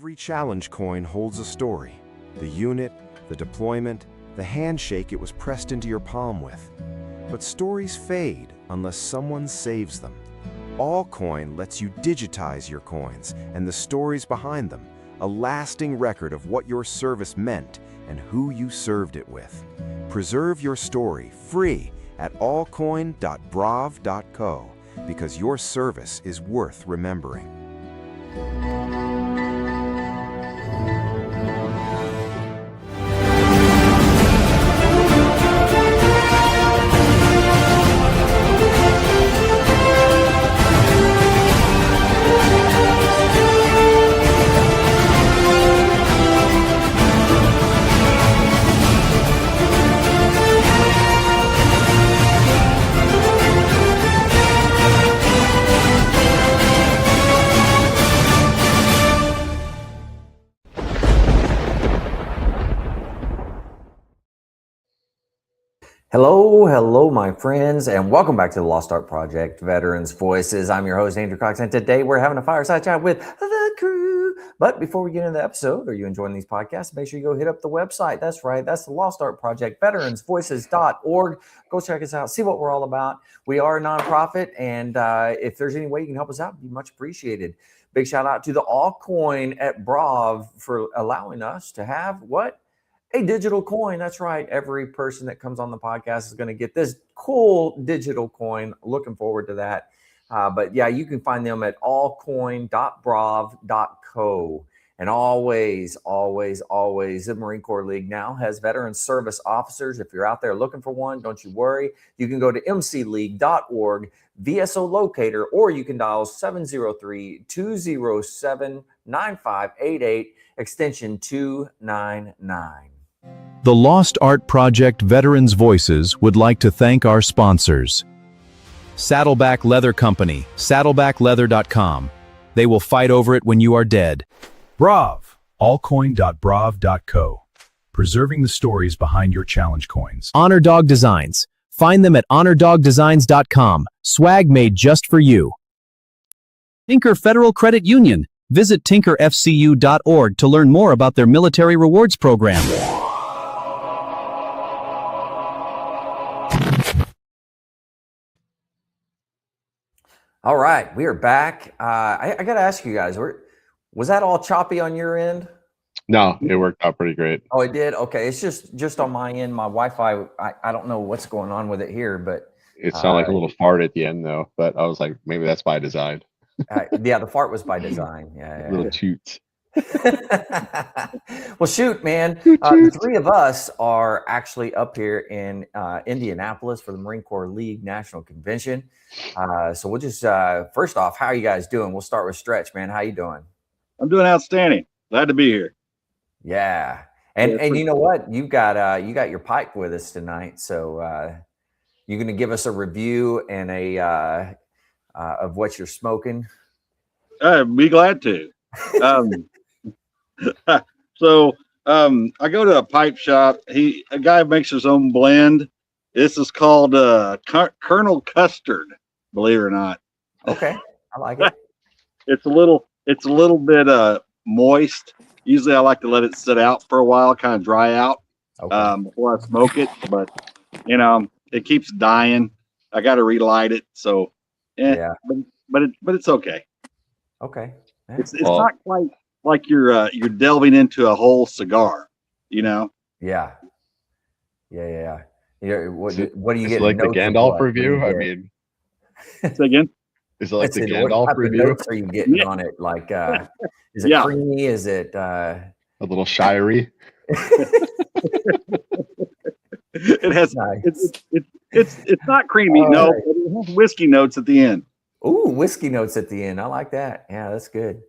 Every challenge coin holds a story. The unit, the deployment, the handshake it was pressed into your palm with. But stories fade unless someone saves them. Allcoin lets you digitize your coins and the stories behind them, a lasting record of what your service meant and who you served it with. Preserve your story free at allcoin.brav.co because your service is worth remembering. Hello, my friends, and welcome back to the Lost Art Project, Veterans Voices. I'm your host, Andrew Cox, and today we're having a fireside chat with the crew. But before we get into the episode, are you enjoying these podcasts? Make sure you go hit up the website. That's right. That's the Lost Art Project, veteransvoices.org. Go check us out. See what we're all about. We are a nonprofit, and if there's any way you can help us out, it'd be much appreciated. Big shout out to the Allcoin at Brav for allowing us to have what? A digital coin. That's right. Every person that comes on the podcast is going to get this cool digital coin. Looking forward to that. But yeah, you can find them at allcoin.brav.co. And always, the Marine Corps League now has veteran service officers. If you're out there looking for one, don't you worry. You can go to mcleague.org, VSO locator, or you can dial 703-207-9588, extension 299. The Lost Art Project Veterans Voices would like to thank our sponsors. Saddleback Leather Company, saddlebackleather.com. They will fight over it when you are dead. Brav, allcoin.brav.co. Preserving the stories behind your challenge coins. Honor Dog Designs. Find them at honordogdesigns.com. Swag made just for you. Tinker Federal Credit Union. Visit tinkerfcu.org to learn more about their military rewards program. All right, we are back. I got to ask you guys, was that all choppy on your end? No, it worked out pretty great. Oh, it did? Okay, it's just on my end. My Wi-Fi, I don't know what's going on with it here, but... It sounded like a little fart at the end, though, but I was like, maybe that's by design. Yeah, the fart was by design. Yeah. Little toots. Well, shoot, man. The three of us are actually up here in Indianapolis for the Marine Corps League National Convention. So we'll just, first off, how are you guys doing? We'll start with Stretch, man. How you doing? I'm doing outstanding. Glad to be here. Yeah. And you know what? You got your pipe with us tonight. So you're going to give us a review and of what you're smoking. I'd be glad to. So I go to a pipe shop. A guy makes his own blend. This is called Colonel Custard, believe it or not. Okay, I like it. It's a little bit moist. Usually I like to let it sit out for a while, kind of dry out before I smoke it. But it keeps dying. I got to relight it. So yeah, but it's okay. Okay. It's not quite like you're delving into a whole cigar, Yeah. What do you get? Like the Gandalf review? I mean, say again. Is it like the Gandalf review? What notes are you getting on it? Like, is it creamy? Is it a little shirey? It has. Nice. It's not creamy. No, right. But it has whiskey notes at the end. Ooh, whiskey notes at the end. I like that. Yeah, that's good.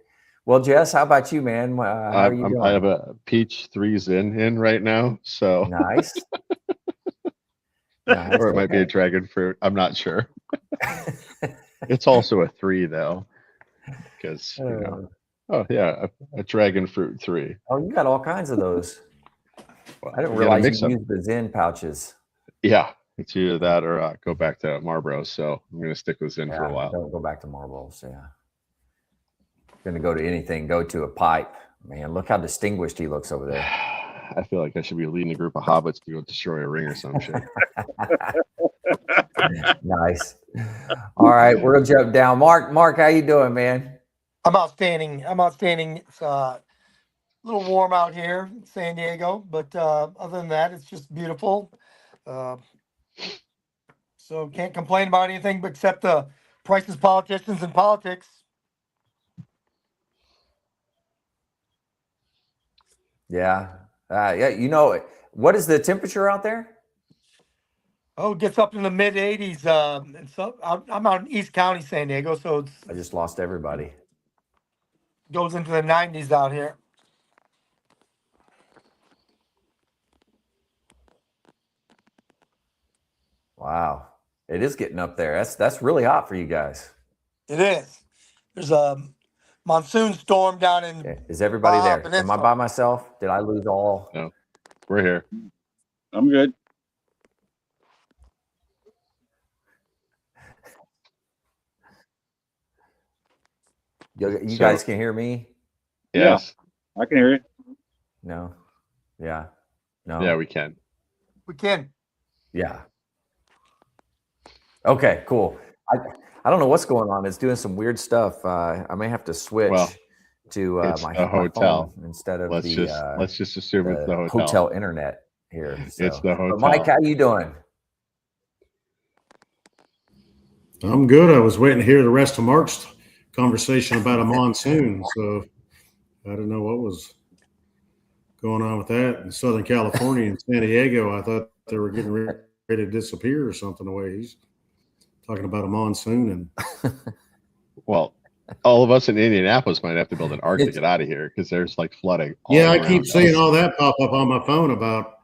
Well, Jess, how about you, man? How are you doing? I have a peach 3 Zin in right now, so nice. Or it might be a dragon fruit. I'm not sure. It's also a 3 though, because a dragon fruit 3. Oh, you got all kinds of those. Well, I didn't realize you used the Zin pouches. Yeah, it's either that or go back to Marlboro. So I'm going to stick with Zin for a while. Don't go back to Marlboros. Yeah. Going to go to anything. Go to a pipe. Man, look how distinguished he looks over there. I feel like I should be leading a group of hobbits to go destroy a ring or some shit. Nice. All right, we're gonna jump down. Mark, how you doing, man? I'm outstanding. It's a little warm out here in San Diego, but other than that, it's just beautiful. So can't complain about anything but except the prices, politicians, and politics. Yeah. Yeah. You know, what is the temperature out there? Oh, it gets up in the mid 80s. And so I'm out in East County, San Diego, so I just lost everybody. it goes into the 90s out here. Wow. It is getting up there. That's really hot for you guys. It is. There's a monsoon storm down in. Yeah. Is everybody there? Am I Peninsula. by myself? Did I lose all? No, we're here. I'm good. You guys can hear me? Yes. I can hear you. No. Yeah. No. Yeah, we can. We can. Yeah. Okay, cool. I don't know what's going on. It's doing some weird stuff. I may have to switch to It's my a hotel phone instead of Let's just assume it's the hotel internet here. So. It's the hotel. But Mike, how you doing? I'm good. I was waiting to hear the rest of Mark's conversation about a monsoon, so I didn't know what was going on with that. In Southern California and San Diego, I thought they were getting ready to disappear or something. The way he's talking about a monsoon, and Well, all of us in Indianapolis might have to build an ark to get out of here because there's like flooding. yeah, I around keep us. seeing all that pop up on my phone about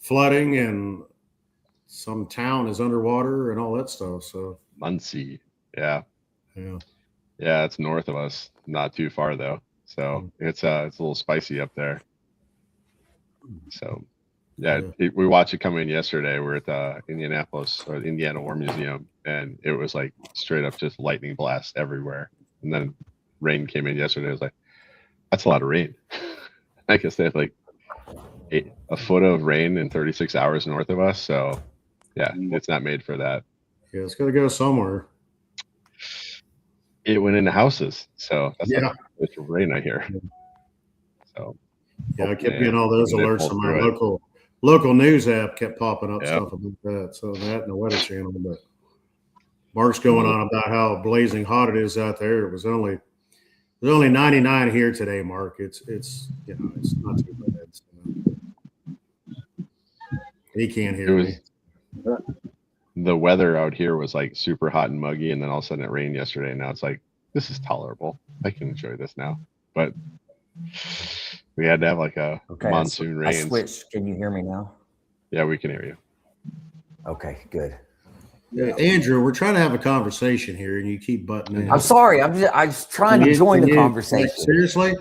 flooding and some town is underwater and all that stuff. So Muncie. Yeah. yeah. Yeah, it's north of us, not too far though. So it's a little spicy up there. So yeah, we watched it come in yesterday. We're at the Indianapolis or the Indiana War Museum, and it was like straight up just lightning blast everywhere. And then rain came in yesterday. I was like, that's a lot of rain. I guess they have like a foot of rain in 36 hours north of us. So yeah, it's not made for that. Yeah, it's got to go somewhere. It went into houses. So that's Yeah. it's rain I hear. So Yeah, I kept hopefully getting all those they alerts pull from my through it. local news app kept popping up Yeah. stuff about that. So that and the Weather Channel, but Mark's going on about how blazing hot it is out there. It was only 99 here today, Mark. It's it's not too bad. So. He can't hear me. The weather out here was like super hot and muggy, and then all of a sudden it rained yesterday. And now it's like, this is tolerable. I can enjoy this now. But we had to have like a monsoon rain. I switched. Can you hear me now? Yeah, we can hear you. Okay, good. Yeah, Andrew, we're trying to have a conversation here, and you keep butting in. I'm sorry. I'm just trying to join the conversation. Seriously,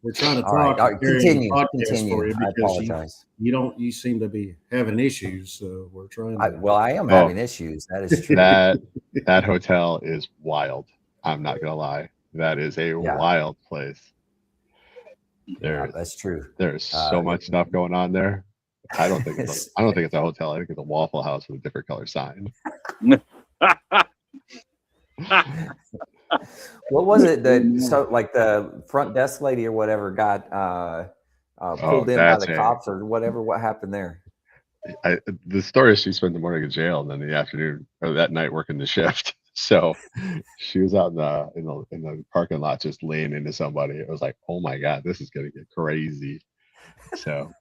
we're trying to talk. All right, continue. For Continue. you I because apologize. you seem to be having issues, so we're trying. I am having issues. That is true. That hotel is wild. I'm not gonna lie. That is a wild place. That's true. There's so much stuff going on there. I don't think it's a hotel. I think it's a Waffle House with a different color sign. What was it that like the front desk lady or whatever got pulled in by the cops or whatever? What happened there? The story is she spent the morning in jail and then the afternoon or that night working the shift. So she was out in the parking lot just laying into somebody. It was like, oh my God, this is gonna get crazy. So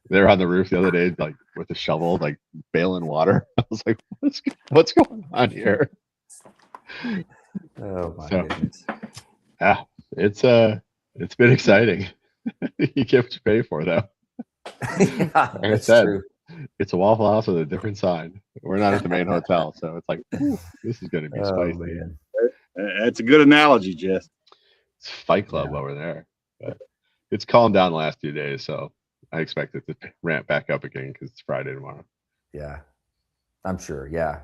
they were on the roof the other day, like with a shovel, like bailing water. I was like, what's going on here? Oh my goodness. Yeah, it's been exciting. You get what you pay for, though. Yeah, like I said, true. It's a Waffle House with a different sign. We're not at the main hotel, so it's like, this is going to be spicy. Man. That's a good analogy, Jess. It's Fight Club over there. But it's calmed down the last 2 days, so I expect it to ramp back up again because it's Friday tomorrow. Yeah, I'm sure. Yeah,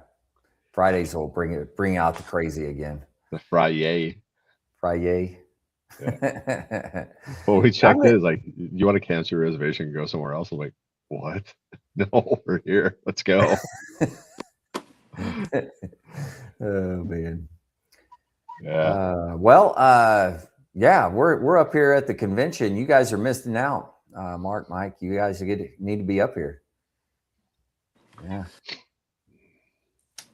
Fridays will bring out the crazy again. The Friday. Yeah. Well, we checked it. Like, you want to cancel your reservation and go somewhere else? I'm like, what? No, we're here. Let's go. Oh man. Yeah. Yeah, we're up here at the convention. You guys are missing out. Mark, Mike, you guys need to be up here. Yeah.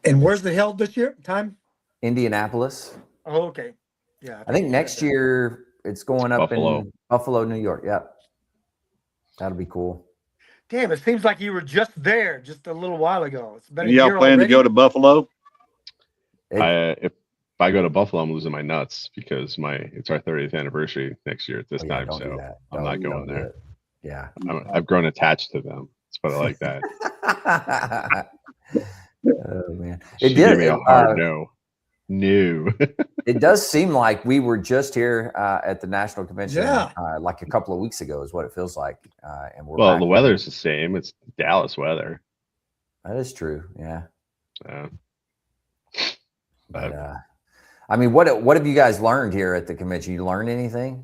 And where's it held this year? Time? Indianapolis. Oh, okay. Yeah. I think next year it's going up Buffalo. in Buffalo, New York. Yep. That'll be cool. Damn, it seems like you were just there just a little while ago. It's been a Y'all year plan already. to go to Buffalo? If I go to Buffalo, I'm losing my nuts because it's our 30th anniversary next year at this time. Don't So do that. I'm not going there. Yeah. I've grown attached to them. Let's put it like that. Oh man, She gave me a hard no. It does seem like we were just here at the national convention, like a couple of weeks ago, is what it feels like. And we're well, the weather's the same. It's Dallas weather. That is true. Yeah. But I mean, what have you guys learned here at the convention? You learned anything?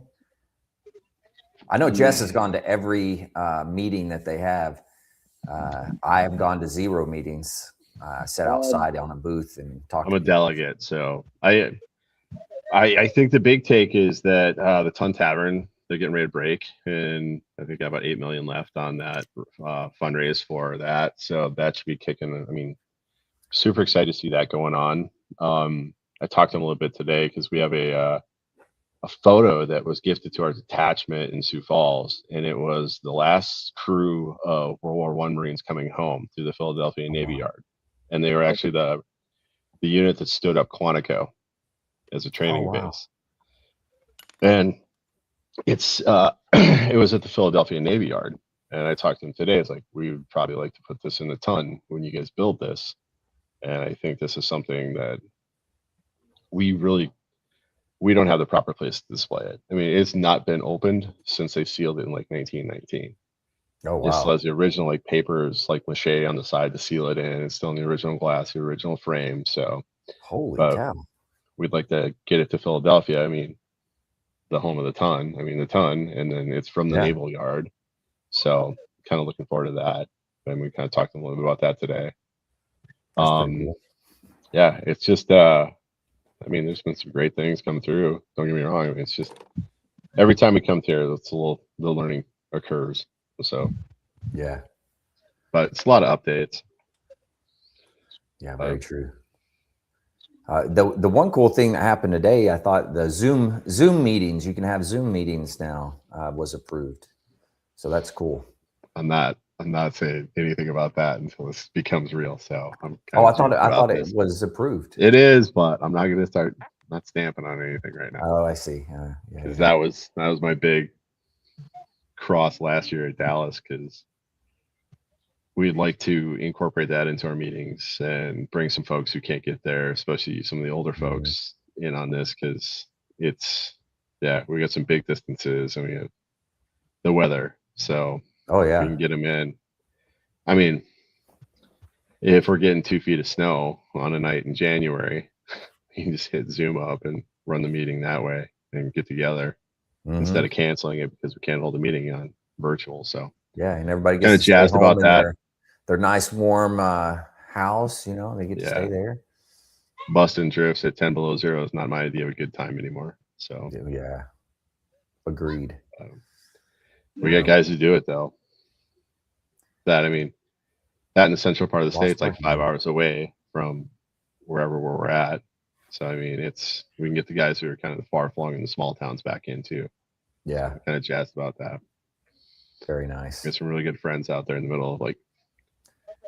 I know Jess has gone to every meeting that they have. I have gone to 0 meetings. Sat outside on a booth and talked. I'm a delegate, so I think the big take is that the Ton Tavern, they're getting ready to break, and I think got about $8 million left on that fundraise for that. So that should be kicking. I mean, super excited to see that going on. I talked to them a little bit today because we have a photo that was gifted to our detachment in Sioux Falls, and it was the last crew of World War I Marines coming home through the Philadelphia Navy Yard. And they were actually the unit that stood up Quantico as a training base. And it's it was at the Philadelphia Navy Yard. And I talked to them today. It's like, we would probably like to put this in a ton when you guys build this. And I think this is something that we don't have the proper place to display it. I mean, it's not been opened since they sealed it in like 1919. Oh, wow. It still has the original like papers, like mache on the side to seal it in. It's still in the original glass, the original frame. So, holy cow! We'd like to get it to Philadelphia. I mean, the home of the Ton. I mean, the Ton, and then it's from the Naval Yard. So, kind of looking forward to that. And we kind of talked a little bit about that today. Cool. Yeah, it's just. I mean, there's been some great things come through. Don't get me wrong. I mean, it's just every time we come here, it's the learning occurs. So, yeah, but it's a lot of updates. Yeah, very true. The one cool thing that happened today, I thought the Zoom meetings, you can have Zoom meetings now, was approved. So that's cool. I'm not saying anything about that until this becomes real. So I'm. I thought it was approved. It is, but I'm not going to start not stamping on anything right now. Oh, I see. Because that was my big cross last year at Dallas, because we'd like to incorporate that into our meetings and bring some folks who can't get there, especially some of the older folks, in on this, because we got some big distances and we have the weather. So we can get them in. I mean, if we're getting 2 feet of snow on a night in January, you can just hit Zoom up and run the meeting that way and get together. Instead of canceling it because we can't hold a meeting on virtual. So and everybody gets kind of jazzed about that. Their nice warm house, they get to stay there. Busting drifts at 10 below zero is not my idea of a good time anymore. So agreed. We got guys who do it though. That in the central part of the state's like 5 hours away from where we're at. So I mean, we can get the guys who are kind of far flung in the small towns back in too. Yeah, I'm kind of jazzed about that. Very nice. Got some really good friends out there in the middle of like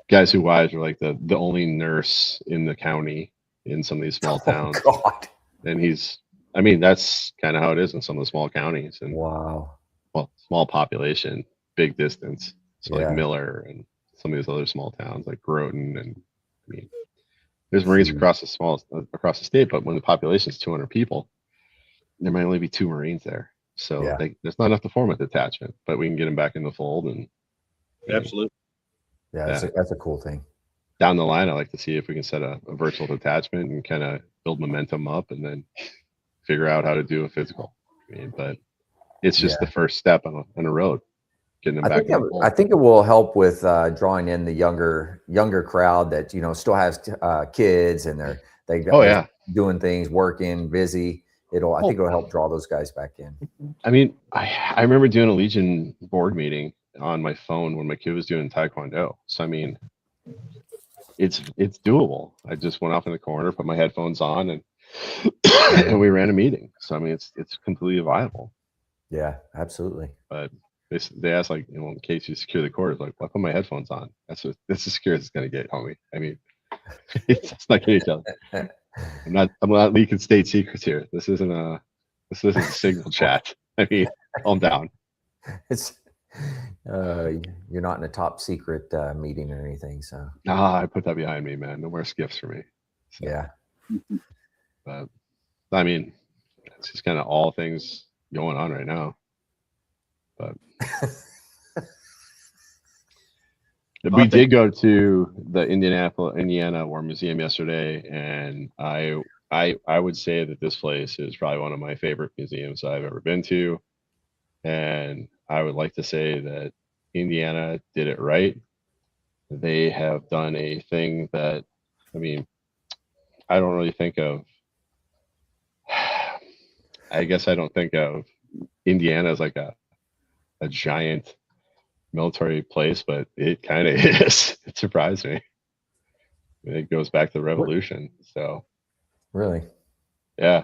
guys who wives are like the only nurse in the county in some of these small towns. God. And that's kind of how it is in some of the small counties. And small population, big distance. So like Miller and some of these other small towns like Groton, and there's Marines across the state, but when the population is 200 people, there might only be 2 Marines there. So there's not enough to form a detachment, but we can get them back in the fold. And absolutely. Yeah, that's a cool thing. Down the line, I like to see if we can set a virtual detachment and kind of build momentum up and then figure out how to do a physical. I mean, but it's just the first step on a road, getting them I back think in the fold. I think it will help with drawing in the younger crowd that still has kids and they're doing things, working, busy. I think it'll help draw those guys back in. I mean, I remember doing a Legion board meeting on my phone when my kid was doing Taekwondo. So I mean, it's doable. I just went off in the corner, put my headphones on, and and we ran a meeting. So I mean, it's completely viable. Yeah, absolutely. But they asked, like, in case you secure the cord, like, well, I put my headphones on. That's as secure as it's gonna get, homie. I mean, it's not gonna tell. I'm not leaking state secrets here. This isn't a signal chat. I mean, calm down. It's you're not in a top secret meeting or anything, so. I put that behind me, man. No more skiffs for me. So, yeah. But I mean, it's just kind of all things going on right now. But we did go to the Indiana War Museum yesterday, and I would say that this place is probably one of my favorite museums I've ever been to. And I would like to say that Indiana did it right. They have done a thing that, I mean, I don't really think of, I guess I don't think of Indiana as like a giant military place, but it kind of is. It surprised me. It goes back to the Revolution. So really, yeah,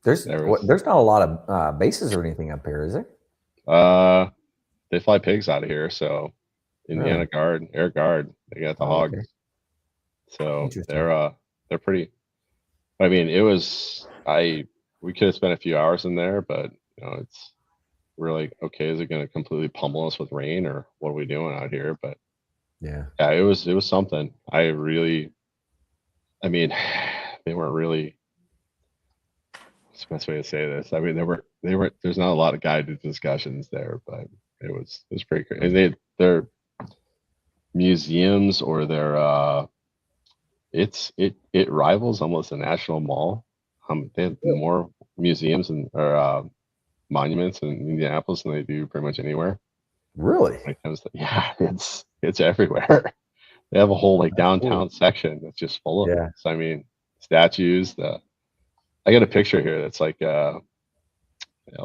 there's not a lot of bases or anything up here, is there? They fly pigs out of here, so Indiana Guard, Air Guard, they got the hogs. Okay. So they're pretty. I mean, we could have spent a few hours in there, but we're like, okay, is it going to completely pummel us with rain, or what are we doing out here? But yeah, it was something. I mean, they weren't really. What's the best way to say this? I mean, they were. There's not a lot of guided discussions there, but it was pretty great. And their museums, or their it rivals almost a national mall. They have more museums or monuments in Indianapolis than they do pretty much anywhere. Really? When it comes to, it's everywhere. They have a whole like downtown section that's just full of it. So I mean, statues. I got a picture here that's like I'll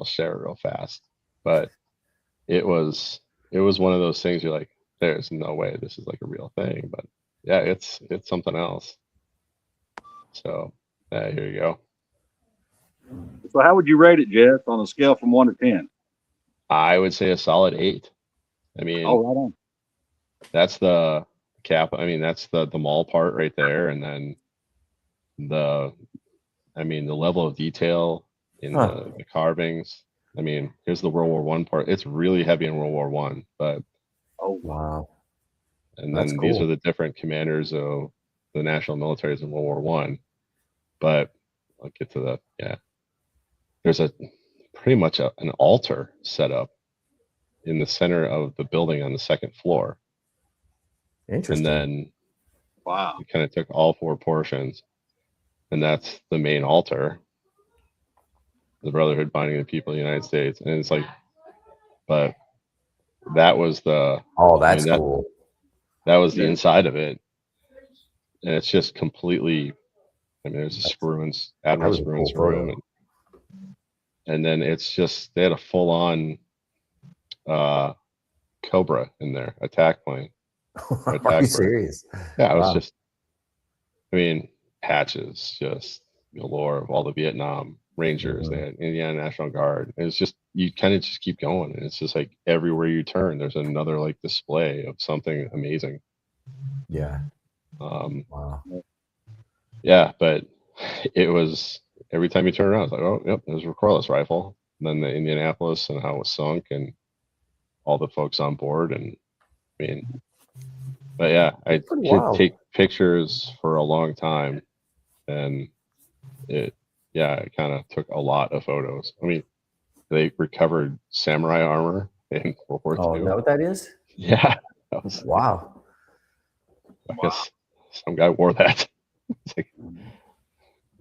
share it real fast, but it was one of those things you're like, there's no way this is like a real thing, but yeah, it's something else. So here you go. So how would you rate it, Jeff, on a scale from 1 to 10? I would say a solid 8. I mean, right on. That's the cap. I mean, that's the mall part right there, and then the level of detail in the carvings. I mean, here's the World War I part. It's really heavy in World War I, but wow. And then these are the different commanders of the national militaries in World War I. But I'll get to there's pretty much an altar set up in the center of the building on the second floor. Interesting. And then we kind of took all 4 portions, and that's the main altar, the Brotherhood binding the people of the United States. And it's like, but that was the that's cool. That was the inside of it, and it's just completely. I mean, there's a Spruance, Admiral Spruance room, and then it's just they had a full-on Cobra in there, attack plane. Are you serious? Yeah, it was just. I mean, patches, just galore of all the Vietnam Rangers. They had Indiana National Guard. And it's just you kind of just keep going, and it's just like everywhere you turn, there's another like display of something amazing. Yeah. Wow. Yeah, but it was every time you turn around, it's like, oh, yep, there's a recoilless rifle. And then the Indianapolis and how it was sunk, and all the folks on board, and I mean, but yeah, I could take pictures for a long time, and it kind of took a lot of photos. I mean, they recovered samurai armor in World War II. Oh, is that what that is? Yeah. That was, wow. I guess some guy wore that. It's like,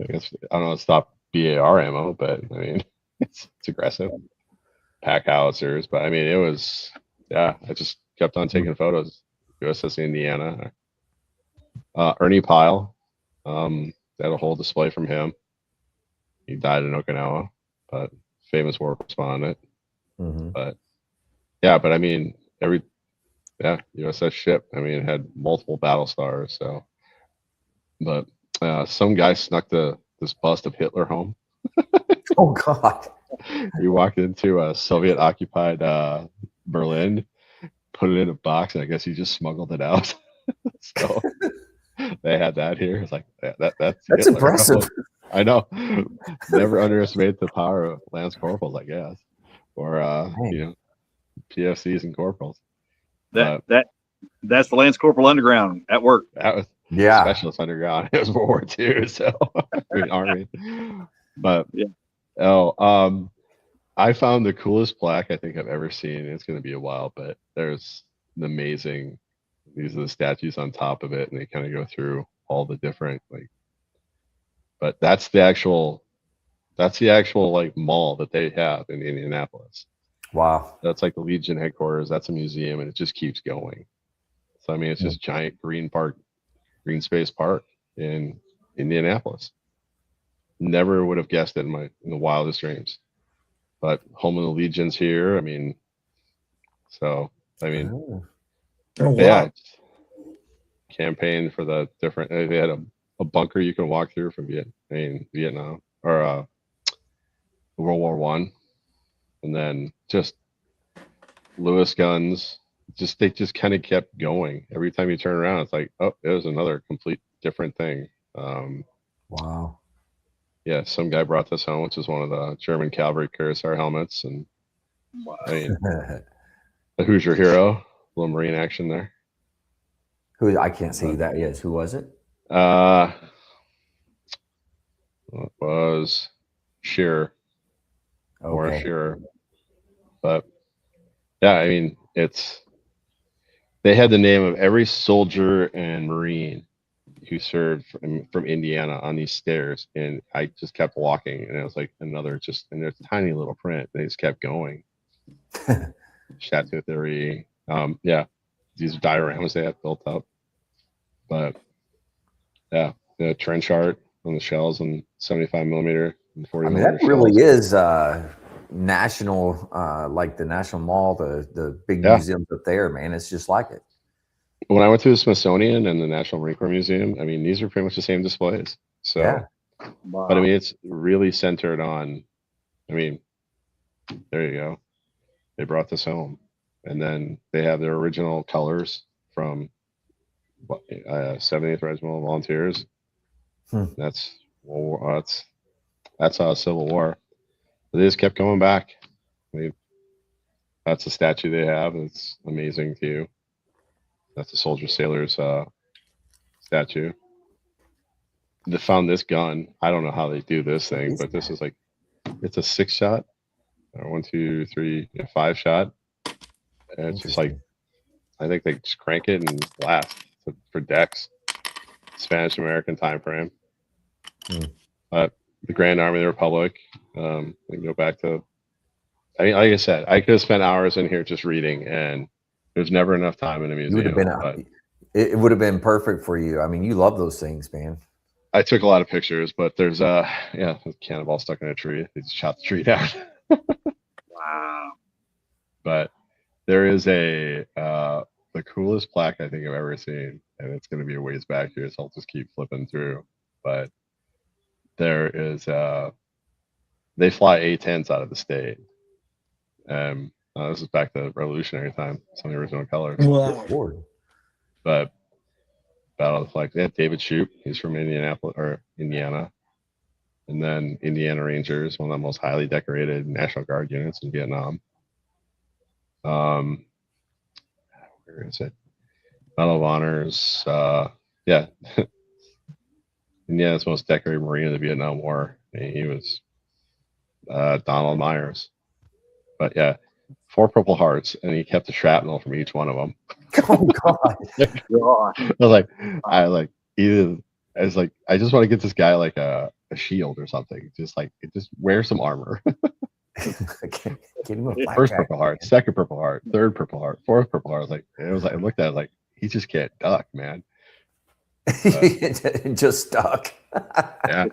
I guess, I don't know, stop BAR ammo, but I mean, it's aggressive. Pack howitzers, but I mean, it was, I just kept on taking photos. USS Indiana. Ernie Pyle, had a whole display from him. He died in Okinawa, but famous war correspondent. But but I mean, USS ship. I mean, it had multiple battle stars. So, but some guy snuck this bust of Hitler home. Oh God! He walked into a Soviet-occupied Berlin, put it in a box, and I guess he just smuggled it out. So they had that here. It's like that's Hitler. Impressive. I know. Never underestimate the power of lance corporals, I guess, or PFCs and corporals. That's the Lance Corporal Underground at work. That was Yeah. Specialist Underground. It was World War II, so I mean, Army. But I found the coolest plaque I think I've ever seen. It's going to be a while, but there's an amazing. These are the statues on top of it, and they kind of go through all the different But that's the actual like mall that they have in Indianapolis. Wow. That's like the Legion headquarters. That's a museum, and it just keeps going. So I mean, it's just giant green space park in Indianapolis. Never would have guessed it in the wildest dreams. But home of the Legion's here. I mean, campaign for the different. They had a bunker you can walk through from Vietnam or World War I, and then just Lewis guns. They just kind of kept going. Every time you turn around, it's like, oh, there's another complete different thing. Wow. Yeah, some guy brought this home, which is one of the German cavalry Cuirassier helmets, and I mean, the Hoosier Hero, a little Marine action there. Who I can't see who that is. Who was it? It was Shearer. Or Shearer. But yeah, I mean, they had the name of every soldier and Marine who served from Indiana on these stairs, and I just kept walking, and it was like another and there's a tiny little print. They just kept going. Chateau Theory. These dioramas they had built up. But yeah, the trench art on the shells and 75 millimeter and 40 millimeter. That really is national, like the National Mall, the big museums up there, man. It's just like it. When I went to the Smithsonian and the National Marine Corps Museum, I mean, these are pretty much the same displays. So, but I mean, it's really centered on. I mean, there you go. They brought this home, and then they have their original colors from 70th Regimental Volunteers. That's Civil War. But they just kept going back. I mean, that's a statue they have. It's amazing too. That's the Soldier Sailors statue. They found this gun. I don't know how they do this thing, but this is it's a 6-shot, or 1, 2, 3, 5-shot. And it's just like, I think they just crank it and blast for decks. Spanish American time frame. But the Grand Army of the Republic. We can go back to. I mean, like I said, I could have spent hours in here just reading, and there's never enough time in a museum. It would have been perfect for you. I mean, you love those things, man. I took a lot of pictures, but there's a cannonball stuck in a tree. They just shot the tree down. Wow. But there is the coolest plaque I think I've ever seen, and it's going to be a ways back here, so I'll just keep flipping through. But there is they fly A-10s out of the state. This is back to Revolutionary time, some of the original colors. Wow. But Battle of the Flag, they have David Shoup, he's from Indiana. And then Indiana Rangers, one of the most highly decorated National Guard units in Vietnam. Where is it? Medal of Honors. Indiana's most decorated Marine of the Vietnam War. He was Donald Myers. But yeah, 4 Purple Hearts, and he kept the shrapnel from each one of them. Oh God! I was like, I just want to get this guy like a shield or something. Just wear some armor. Get him a black First jacket, Purple Heart, second Purple Heart, third Purple Heart, fourth Purple Heart. I looked at it like he just can't duck, man. Just stuck. Yeah,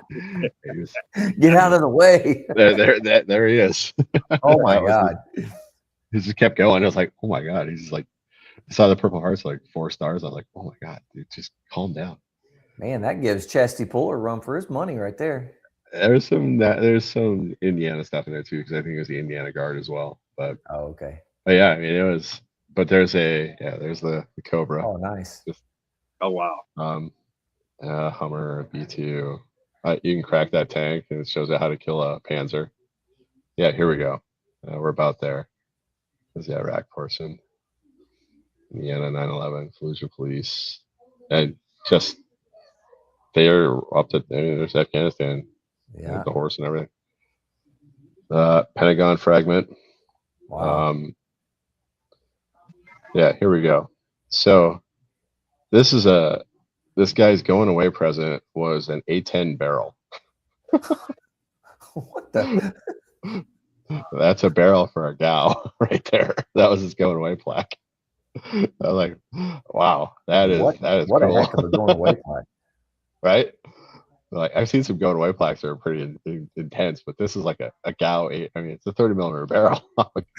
Get out of the way. there he is. Oh my God. He just kept going. I was like, oh my God. He's just like, I saw the Purple Hearts like 4 stars. I was like, oh my God, dude, just calm down. Man, that gives Chesty Puller a run for his money right there. There's some Indiana stuff in there too, because I think it was the Indiana Guard as well. But okay. But yeah, I mean it was. But there's the Cobra. Oh, nice. Oh wow. Hummer B2. You can crack that tank, and it shows you how to kill a Panzer. Yeah, here we go. We're about there. There's the Iraq portion. Indiana 9/11, Fallujah Police, and just they're up to. I mean, there's Afghanistan. Yeah. The horse and everything. Pentagon fragment. Wow. Yeah, here we go. So this guy's going away present was an A10 barrel. What the? That's a barrel for a gal right there. That was his going away plaque. I was like, wow, that is what cool. A heck of a going away plaque. Right? Like I've seen some going away plaques that are pretty intense, but this is like a Gao 8. I mean, it's a 30mm barrel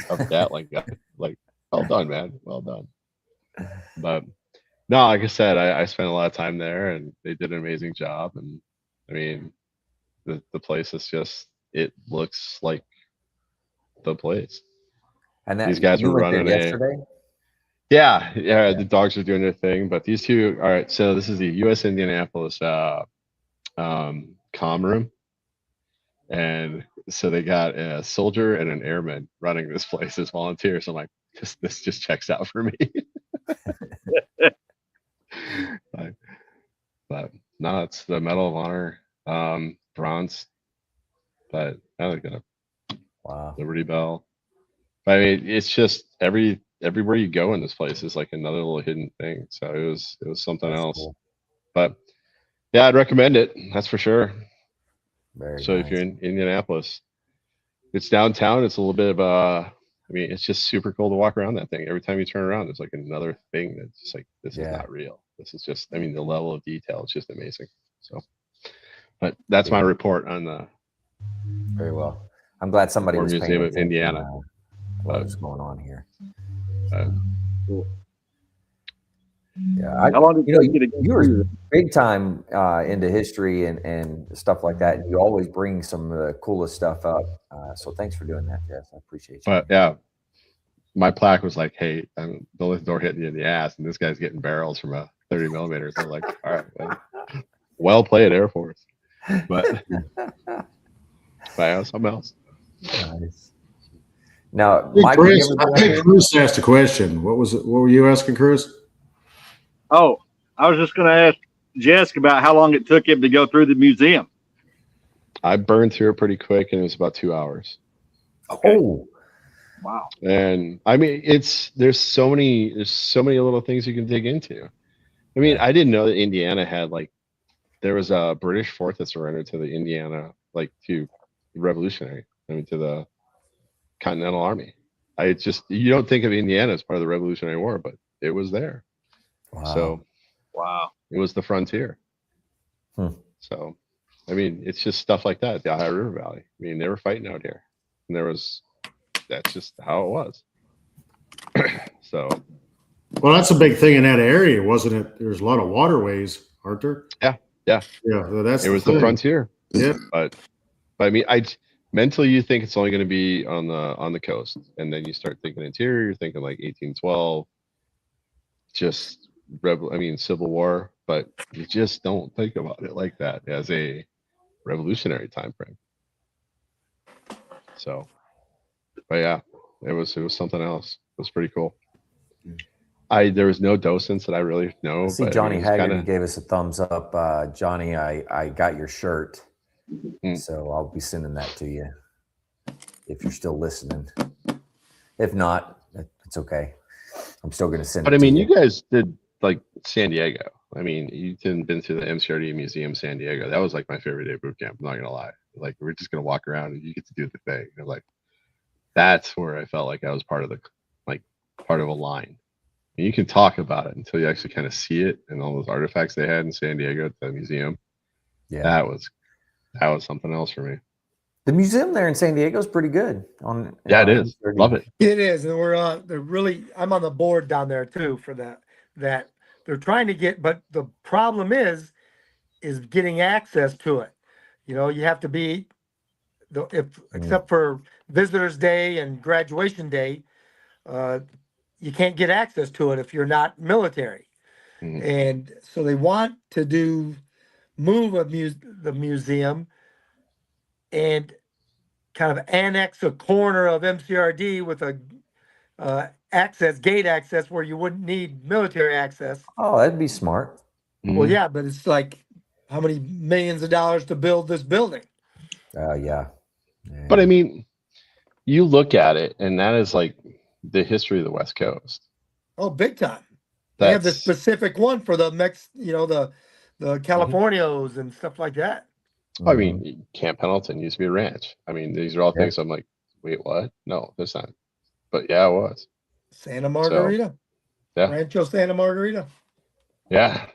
of Gatling gun. Like, well done, man. Well done. But no, like I said, I spent a lot of time there, and they did an amazing job. And I mean, the place is just, it looks like the place. And these guys were running yesterday. Yeah, the dogs are doing their thing, but these two. All right, so this is the U.S. Indianapolis comm room, and so they got a soldier and an airman running this place as volunteers. I'm like, this just checks out for me. but no, it's the Medal of Honor, bronze, but I like that. Wow. Liberty Bell. I mean, it's just everywhere you go in this place is like another little hidden thing. So it was something else. Cool. But yeah, I'd recommend it. That's for sure. Very so nice. If you're in Indianapolis, it's downtown. It's a little bit of I mean, it's just super cool to walk around that thing. Every time you turn around, there's like another thing that's just like, this is not real. This is just, I mean, the level of detail is just amazing. So, but that's my report on the. Very well. I'm glad somebody was Museum of Indiana. What's going on here? Cool. Yeah, you were big time into history and stuff like that, and you always bring some of the coolest stuff up. So thanks for doing that, Jess. I appreciate you. But yeah, my plaque was like, "Hey, don't let the door hit you in the ass," and this guy's getting barrels from a 30mm. So I'm like, all right, well played, Air Force. But something else. Nice. Now, hey, Mike, Chris asked a question. What was it? What were you asking, Chris? Oh, I was just going to ask Jessica about how long it took him to go through the museum. I burned through it pretty quick, and it was about 2 hours. Okay. Oh, wow! And I mean, there's so many little things you can dig into. I mean, I didn't know that Indiana had there was a British fort that surrendered to the Indiana, to the Revolutionary. I mean, to the Continental Army. You don't think of Indiana as part of the Revolutionary War, but it was there. Wow. So, it was the frontier. So, I mean, it's just stuff like that. The Ohio River Valley. I mean, they were fighting out here, and that's just how it was. So, well, that's a big thing in that area, wasn't it? There's a lot of waterways, aren't there? Yeah. That's it was the frontier. Yeah, but I mean, mentally you think it's only going to be on the coast, and then you start thinking interior. You're thinking like 1812, just Civil War, but you just don't think about it like that as a revolutionary time frame. So, but yeah, it was something else. It was pretty cool. There was no docents that I really know. See, Johnny Haggerty gave us a thumbs up. Johnny, I got your shirt, so I'll be sending that to you if you're still listening. If not, it's okay. I'm still going to send it. But I mean, you guys did San Diego. I mean, you didn't been to the MCRD Museum San Diego. That was my favorite day of boot camp. I'm not going to lie. We're just going to walk around and you get to do the thing. that's where I felt like I was part of a line. And you can talk about it until you actually kind of see it and all those artifacts they had in San Diego at the museum. Yeah. That was something else for me. The museum there in San Diego is pretty good. Yeah, it is. Love it. It is, and they're really. I'm on the board down there too for that. That they're trying to get, but the problem is getting access to it. You have to be except for Visitors Day and Graduation Day, you can't get access to it if you're not military. Mhm. And so they want to move the museum and kind of annex a corner of MCRD with a gate access where you wouldn't need military access. Oh, that'd be smart. Well, yeah, but it's like how many millions of dollars to build this building? Yeah. But I mean, you look at it, and that is like the history of the West Coast. Oh, big time. They have the That's specific one for the the Californios and stuff like that. I mean, Camp Pendleton used to be a ranch. I mean, these are all things I'm like, wait, what? No, that's not. But yeah, it was. Santa Margarita. Yeah. Rancho Santa Margarita. Yeah.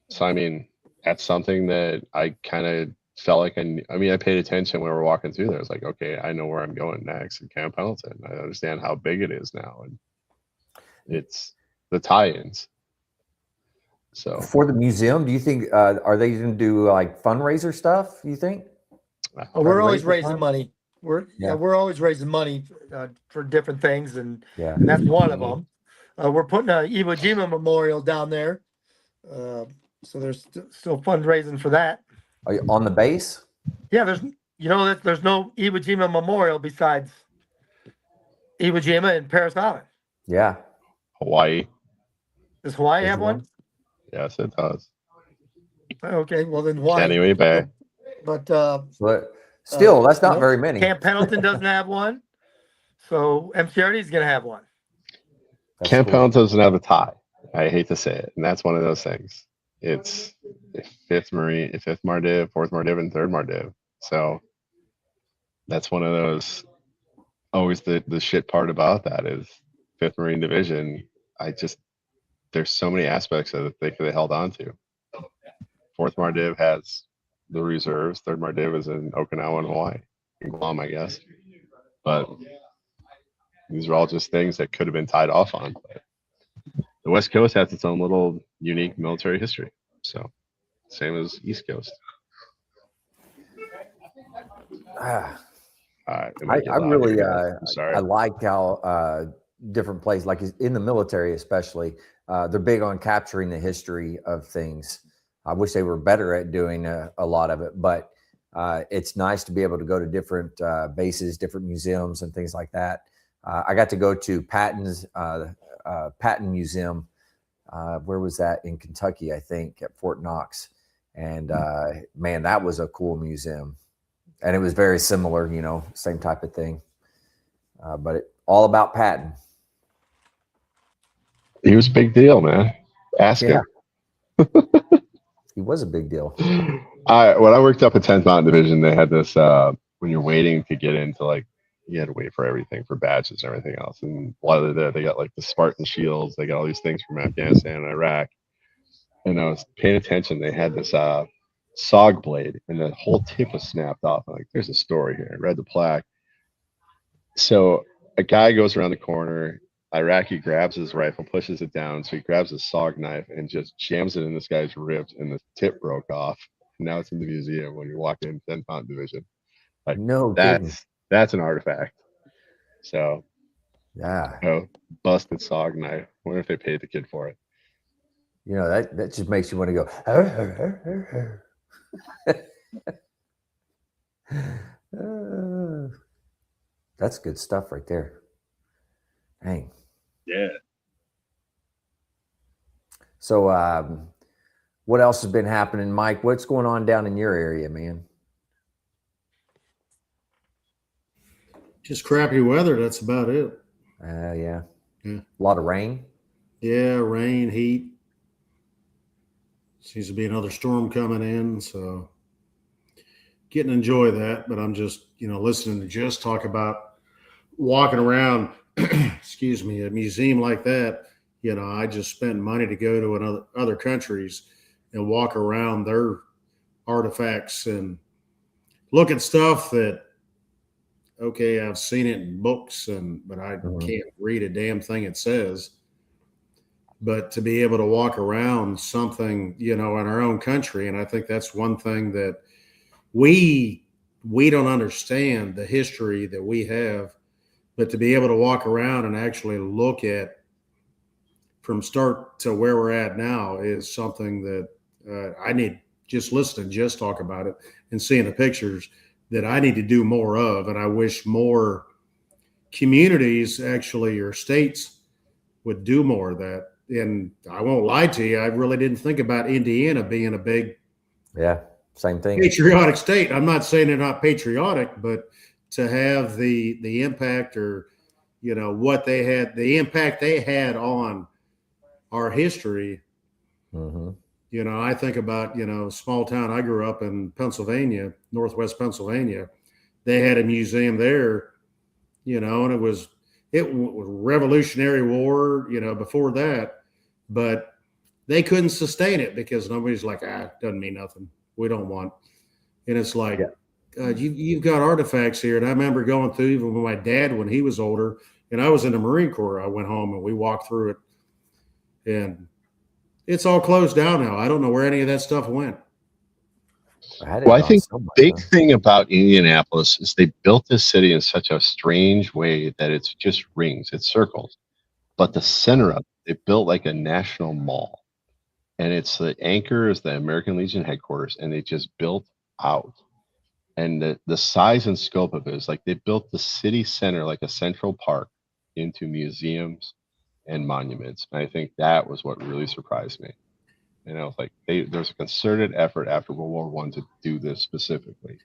So, I mean, that's something that I kind of felt like I paid attention when we were walking through there. I was like, okay, I know where I'm going next in Camp Pendleton. I understand how big it is now. And it's the tie-ins. So for the museum, do you think are they going to do like fundraiser stuff? You think? We're always raising money. We're always raising money for different things, and that's one of them. We're putting a Iwo Jima memorial down there, so there's still fundraising for that. Are you on the base? Yeah, there's no Iwo Jima memorial besides Iwo Jima and Paris Island. Yeah. Hawaii. Does Hawaii have one? Yes, it does. Okay, well then Hawaii. Anyway, Bay. But still, that's not very many. Camp Pendleton doesn't have one, so MCRD is going to have one. Camp Pendleton doesn't have a tie. I hate to say it, and that's one of those things. It's 5th Mardiv, 4th Mardiv, and 3rd Mardiv. So that's one of those. Always the shit part about that is 5th Marine Division. There's so many aspects of it they could have held on to. 4th Mardiv has the reserves. 3rd Mardiv is in Okinawa and Hawaii, in Guam, I guess. But these are all just things that could have been tied off on. But the West Coast has its own little unique military history. So same as East Coast. I really I like how different places, like in the military especially, they're big on capturing the history of things. I wish they were better at doing a lot of it, but it's nice to be able to go to different bases, different museums and things like that. I got to go to Patton Museum. Where was that? In Kentucky, I think, at Fort Knox. And man, that was a cool museum. And it was very similar, same type of thing. But all about Patton. He was a big deal, man. Ask him. He was a big deal. When I worked up at 10th Mountain Division, they had this, when you're waiting to get into, you had to wait for everything, for badges and everything else. And while they're there, they got the Spartan shields. They got all these things from Afghanistan and Iraq. And I was paying attention. They had this SOG blade, and the whole tip was snapped off. I'm like, there's a story here. I read the plaque. So a guy goes around the corner. Iraqi grabs his rifle, pushes it down. So he grabs his SOG knife and just jams it in this guy's ribs, and the tip broke off. And now it's in the museum when you walk in 10th Mountain Division. That's an artifact. So busted SOG knife. I wonder if they paid the kid for it. That just makes you want to go. That's good stuff right there. Dang. Yeah. So what else has been happening, Mike? What's going on down in your area, man? Just crappy weather. That's about it. Yeah. A lot of rain. Yeah, rain, heat. Seems to be another storm coming in, so getting to enjoy that. But I'm just, listening to Jess talk about walking around, excuse me, a museum like that, I just spent money to go to other countries and walk around their artifacts and look at stuff that, okay, I've seen it in books, but I can't read a damn thing it says. But to be able to walk around something, in our own country, and I think that's one thing that we don't understand the history that we have, but to be able to walk around and actually look at from start to where we're at now is something that I need, just listening, just talk about it and seeing the pictures, that I need to do more of. And I wish more communities actually, or states, would do more of that. And I won't lie to you, I really didn't think about Indiana being a big same thing, patriotic state. I'm not saying they're not patriotic, but to have the impact, or what they had, the impact they had on our history. I think about, small town. I grew up in Pennsylvania, Northwest Pennsylvania. They had a museum there, and it was Revolutionary War, before that, but they couldn't sustain it because nobody's like, it doesn't mean nothing. We don't want. And it's like, you've got artifacts here. And I remember going through, even with my dad when he was older, and I was in the Marine Corps, I went home and we walked through it, and it's all closed down now. I don't know where any of that stuff went. Well, I think the big thing about Indianapolis is they built this city in such a strange way that it's just rings, it's circles. But the center of it, they built like a national mall. And it's the anchor is the American Legion headquarters, and they just built out. And the size and scope of it is like they built the city center like a central park into museums and monuments. And I think that was what really surprised me. Like there's a concerted effort after World War I to do this specifically.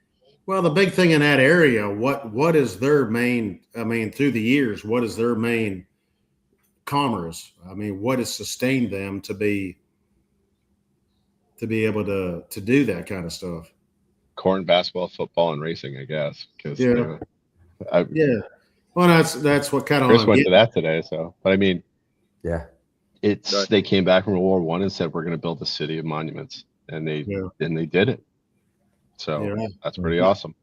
Well, the big thing in that area, what is their main, through the years, what is their main commerce? What has sustained them to be able to do that kind of stuff? Corn, basketball, football, and racing, I guess. Well, that's what kind of Chris went to that today. So, but it's they came back from World War I and said we're going to build a city of monuments, and they did it. So that's pretty awesome.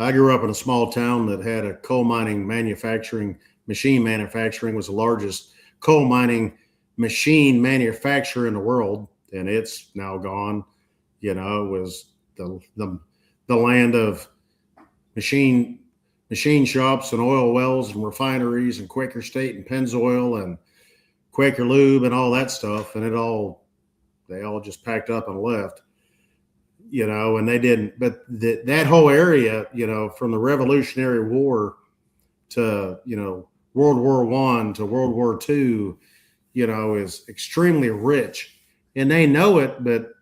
I grew up in a small town that had a coal mining machine manufacturing was the largest coal mining machine manufacturer in the world, and it's now gone. It was the land of machine shops and oil wells and refineries and Quaker State and Pennzoil and Quaker Lube and all that stuff, and they all just packed up and left. And they didn't. But that whole area, from the Revolutionary War to World War I to World War II, is extremely rich, and they know it, but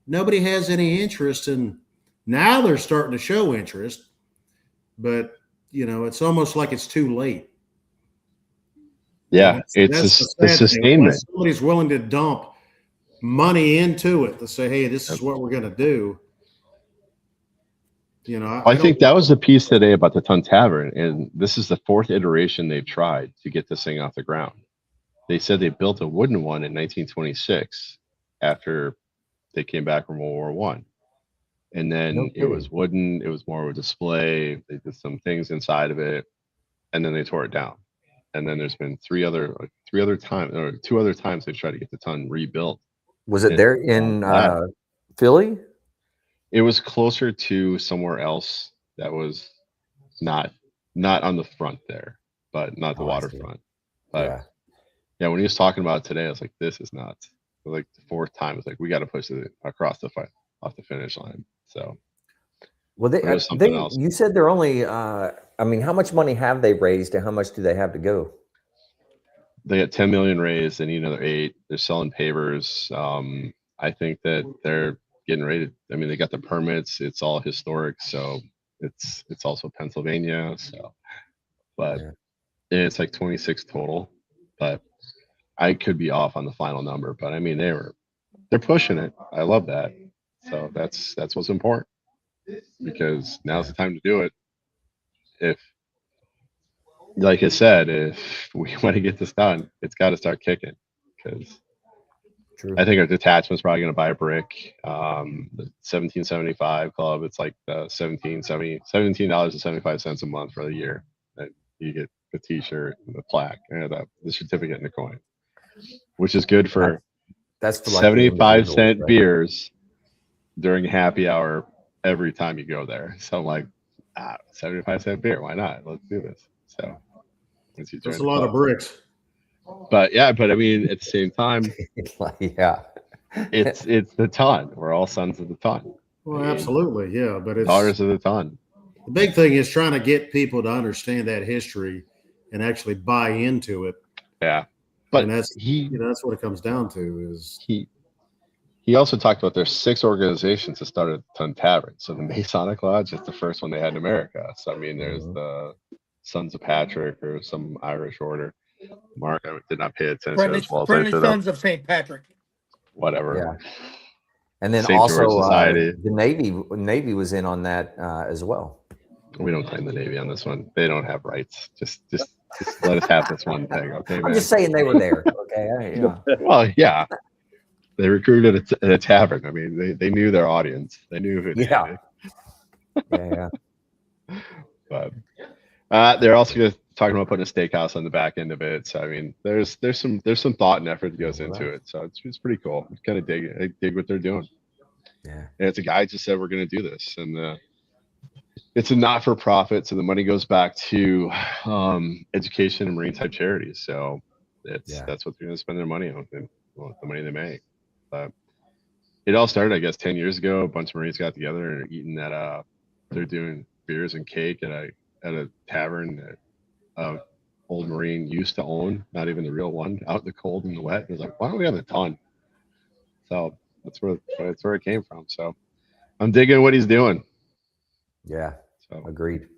nobody has any interest in. Now they're starting to show interest, but it's almost like it's too late. Yeah, it's the sustainment. Somebody's willing to dump money into it to say, hey, this is what we're going to do. I think that was the piece today about the Tun Tavern, and this is the fourth iteration they've tried to get this thing off the ground. They said they built a wooden one in 1926 after they came back from World War I. And then it was wooden. It was more of a display. They did some things inside of it, and then they tore it down. And then there's been two other times they tried to get the Tun rebuilt. Was it there in Philly? It was closer to somewhere else that was not on the front there, but not the waterfront. But when he was talking about it today, I was like, this is nuts. Like the fourth time, it's like we got to push it across off the finish line. So, well, you said they're only. How much money have they raised, and how much do they have to go? They got 10 million raised. They need another 8. They're selling pavers. I think that they're getting ready. They got the permits. It's all historic, so it's also Pennsylvania. So, but it's like 26 total. But I could be off on the final number. But they're pushing it. I love that. So that's what's important, because now's the time to do it. If like I said, if we want to get this done, it's got to start kicking, because True. I think our detachment's probably going to buy a brick. The 1775 club, it's like $17.75 a month for the year. And you get the T-shirt and the plaque and the certificate and the coin, which is good for That's for like 75-cent right? beers during happy hour every time you go there. So I'm like, 75-cent beer, why not? Let's do this. So That's a lot of bricks. But yeah, but I mean, at the same time, Yeah, it's the ton. We're all sons of the ton. Well, absolutely, yeah. But it's daughters of the ton. The big thing is trying to get people to understand that history and actually buy into it. Yeah, but and that's that's what it comes down to. Is he also talked about there's 6 organizations that started Ton Tavern. So the Masonic Lodge is the first one they had in America. So I mean, there's the Sons of Patrick or some Irish order. Mark, I did not pay attention as well as I should Sons of St. Patrick. Whatever. Yeah. And then St. also Society. The Navy was in on that as well. We don't claim the Navy on this one. They don't have rights. Just let us have this one thing, okay? I'm just saying they were there. Okay. Well, yeah. They recruited at a tavern. I mean, they knew their audience. They knew who. Yeah. But they're also talking about putting a steakhouse on the back end of it. So I mean, there's some thought and effort that goes into it. So it's pretty cool. I kind of dig what they're doing. Yeah. And it's a guy just said we're going to do this, and it's a not-for-profit, so the money goes back to education and marine type charities. So that's what they're going to spend their money on, and the money they make. But it all started, I guess, 10 years ago. A bunch of Marines got together and are eating at they're doing beers and cake at a tavern that old Marine used to own, not even the real one, out in the cold and the wet. It was like, why don't we have a ton? So that's where it came from. So I'm digging what he's doing. Yeah. So agreed.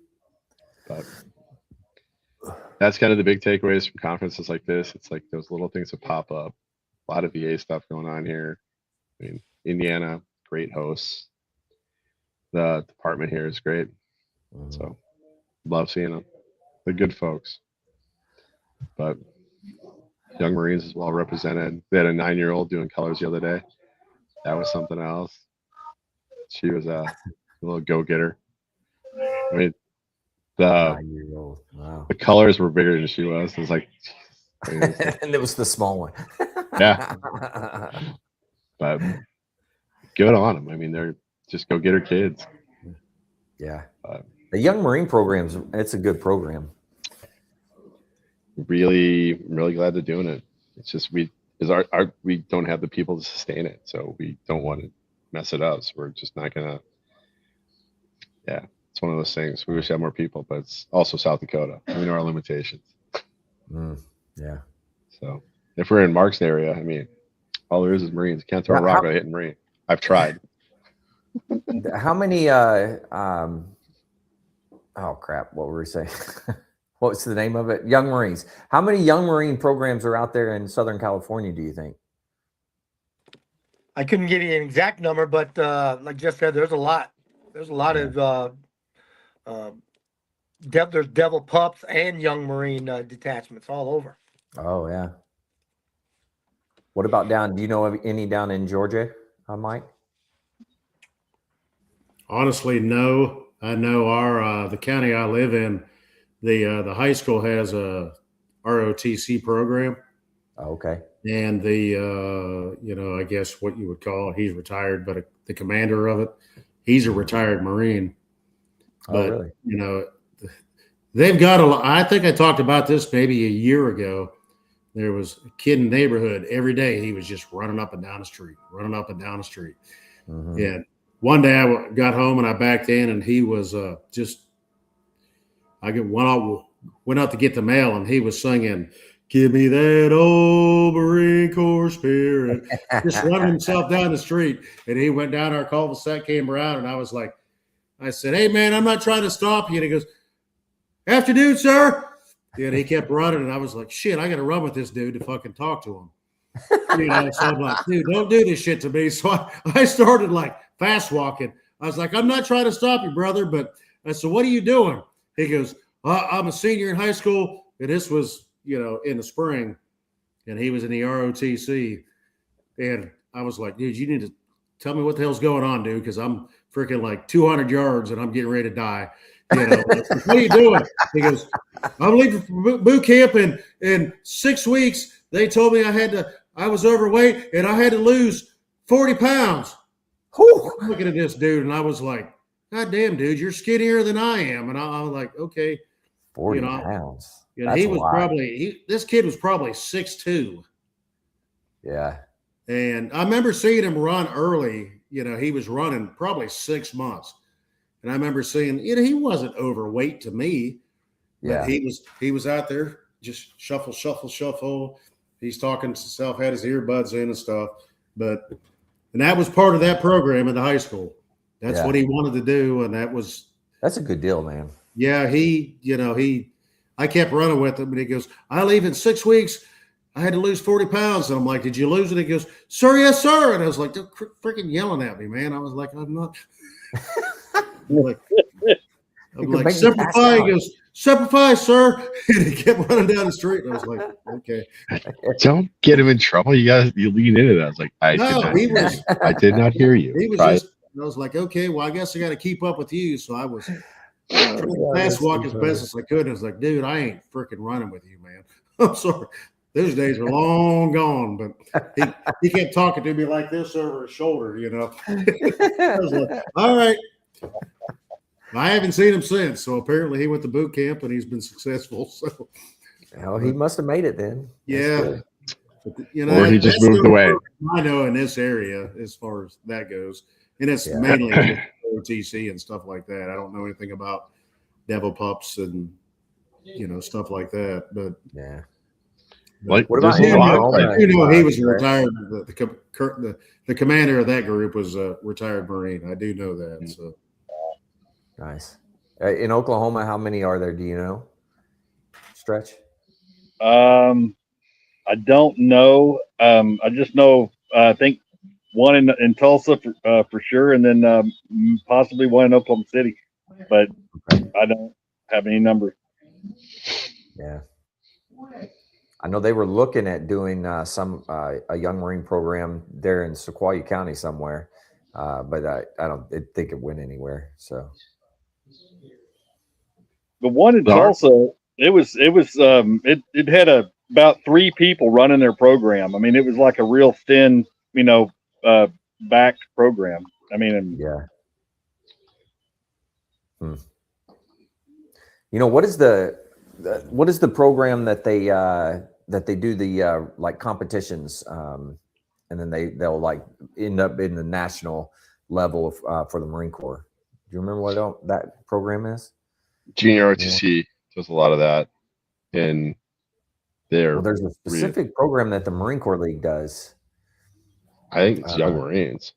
But that's kind of the big takeaways from conferences like this. It's like those little things that pop up. A lot of VA stuff going on here. I mean, Indiana, great hosts. The department here is great. So love seeing them. They're good folks. But Young Marines is well represented. They had a 9-year-old doing colors the other day. That was something else. She was a little go-getter. I mean, the 9-year-old. Wow. The colors were bigger than she was. It was like, and it was the small one. Yeah. But good on them. I mean, they're just go-getter kids. Yeah. The Young Marine programs, it's a good program. Really glad they're doing it. It's just we don't have the people to sustain it, so we don't want to mess it up. So we're just not gonna. Yeah, it's one of those things. We wish we had more people, but it's also South Dakota. We know our limitations. Yeah. So if we're in Mark's area, I mean, all there is Marines. Can't throw a rock at a hitting Marine. I've tried. How many? Oh crap! What were we saying? What's the name of it? Young Marines. How many Young Marine programs are out there in Southern California, do you think? I couldn't give you an exact number, but like Jeff said, there's a lot. There's a lot of there's Devil Pups and Young Marine detachments all over. Oh, yeah. What about do you know of any down in Georgia, Mike? Honestly, no. I know the county I live in, the high school has a ROTC program. Okay. And I guess what you would call, he's retired, but the commander of it, he's a retired Marine. But, really? They've got I think I talked about this maybe a year ago. There was a kid in the neighborhood every day. He was just running up and down the street. Mm-hmm. And one day I got home and I backed in and he was I went out to get the mail and he was singing, "Give me that old Marine Corps spirit," just running himself down the street. And he went down our cul-de-sac, came around, and I said, "Hey man, I'm not trying to stop you." And he goes, "Afternoon, sir." And he kept running, and I was like, "Shit, I got to run with this dude to fucking talk to him." So I'm like, "Dude, don't do this shit to me." So I started like fast walking. I was like, "I'm not trying to stop you, brother," but I said, "What are you doing?" He goes, I'm a senior in high school. And this was, in the spring. And he was in the ROTC. And I was like, dude, you need to tell me what the hell's going on, dude, because I'm freaking like 200 yards and I'm getting ready to die. What are you doing? He goes, I'm leaving for boot camp in 6 weeks. They told me I was overweight and I had to lose 40 pounds. Whew. I'm looking at this dude and I was like, God damn, dude, you're skinnier than I am. And I was like, okay. 40 pounds. And he was this kid was probably 6'2". Yeah. And I remember seeing him run early. He was running probably 6 months. And I remember seeing, he wasn't overweight to me. Yeah. But he was out there just shuffle, shuffle, shuffle. He's talking to himself, had his earbuds in and stuff. And that was part of that program in the high school. That's what he wanted to do. And that's a good deal, man. Yeah. I kept running with him and he goes, I leave in 6 weeks. I had to lose 40 pounds. And I'm like, did you lose it? He goes, sir, yes, sir. And I was like, they're freaking yelling at me, man. I was like, I'm not. I'm like, Semper Fi. He goes, Semper Fi, sir. And he kept running down the street. And I was like, okay. Don't get him in trouble. You lean into that. I was like, I did not hear you. He was I was like, okay, well, I guess I got to keep up with you. So I was fast walk as best as I could. And I was like, dude, I ain't freaking running with you, man. I'm sorry. Those days are long gone, but he kept talking to me like this over his shoulder, I was like, all right. I haven't seen him since. So apparently he went to boot camp and he's been successful. So he must have made it then. Yeah. Or he just moved away. I know in this area as far as that goes. And it's mainly OTC and stuff like that. I don't know anything about devil pups and stuff like that. But yeah. What about him? He was retired. The commander of that group was a retired Marine. I do know that. So nice. In Oklahoma, how many are there? Do you know? Stretch. I don't know. I just know. I think one in Tulsa for sure, and then possibly one in Oklahoma City. But I don't have any numbers. Yeah. I know they were looking at doing a young Marine program there in Sequoia County somewhere, but I don't think it went anywhere. So the one in Tulsa, it had about 3 people running their program. I mean, it was like a real thin, backed program. I mean, yeah. What is the program that they do the like competitions, and then they'll like end up in the national level for the Marine Corps? Do you remember what that program is? Junior RTC does a lot of that. And there's a specific program that the Marine Corps League does. I think it's Young Marines.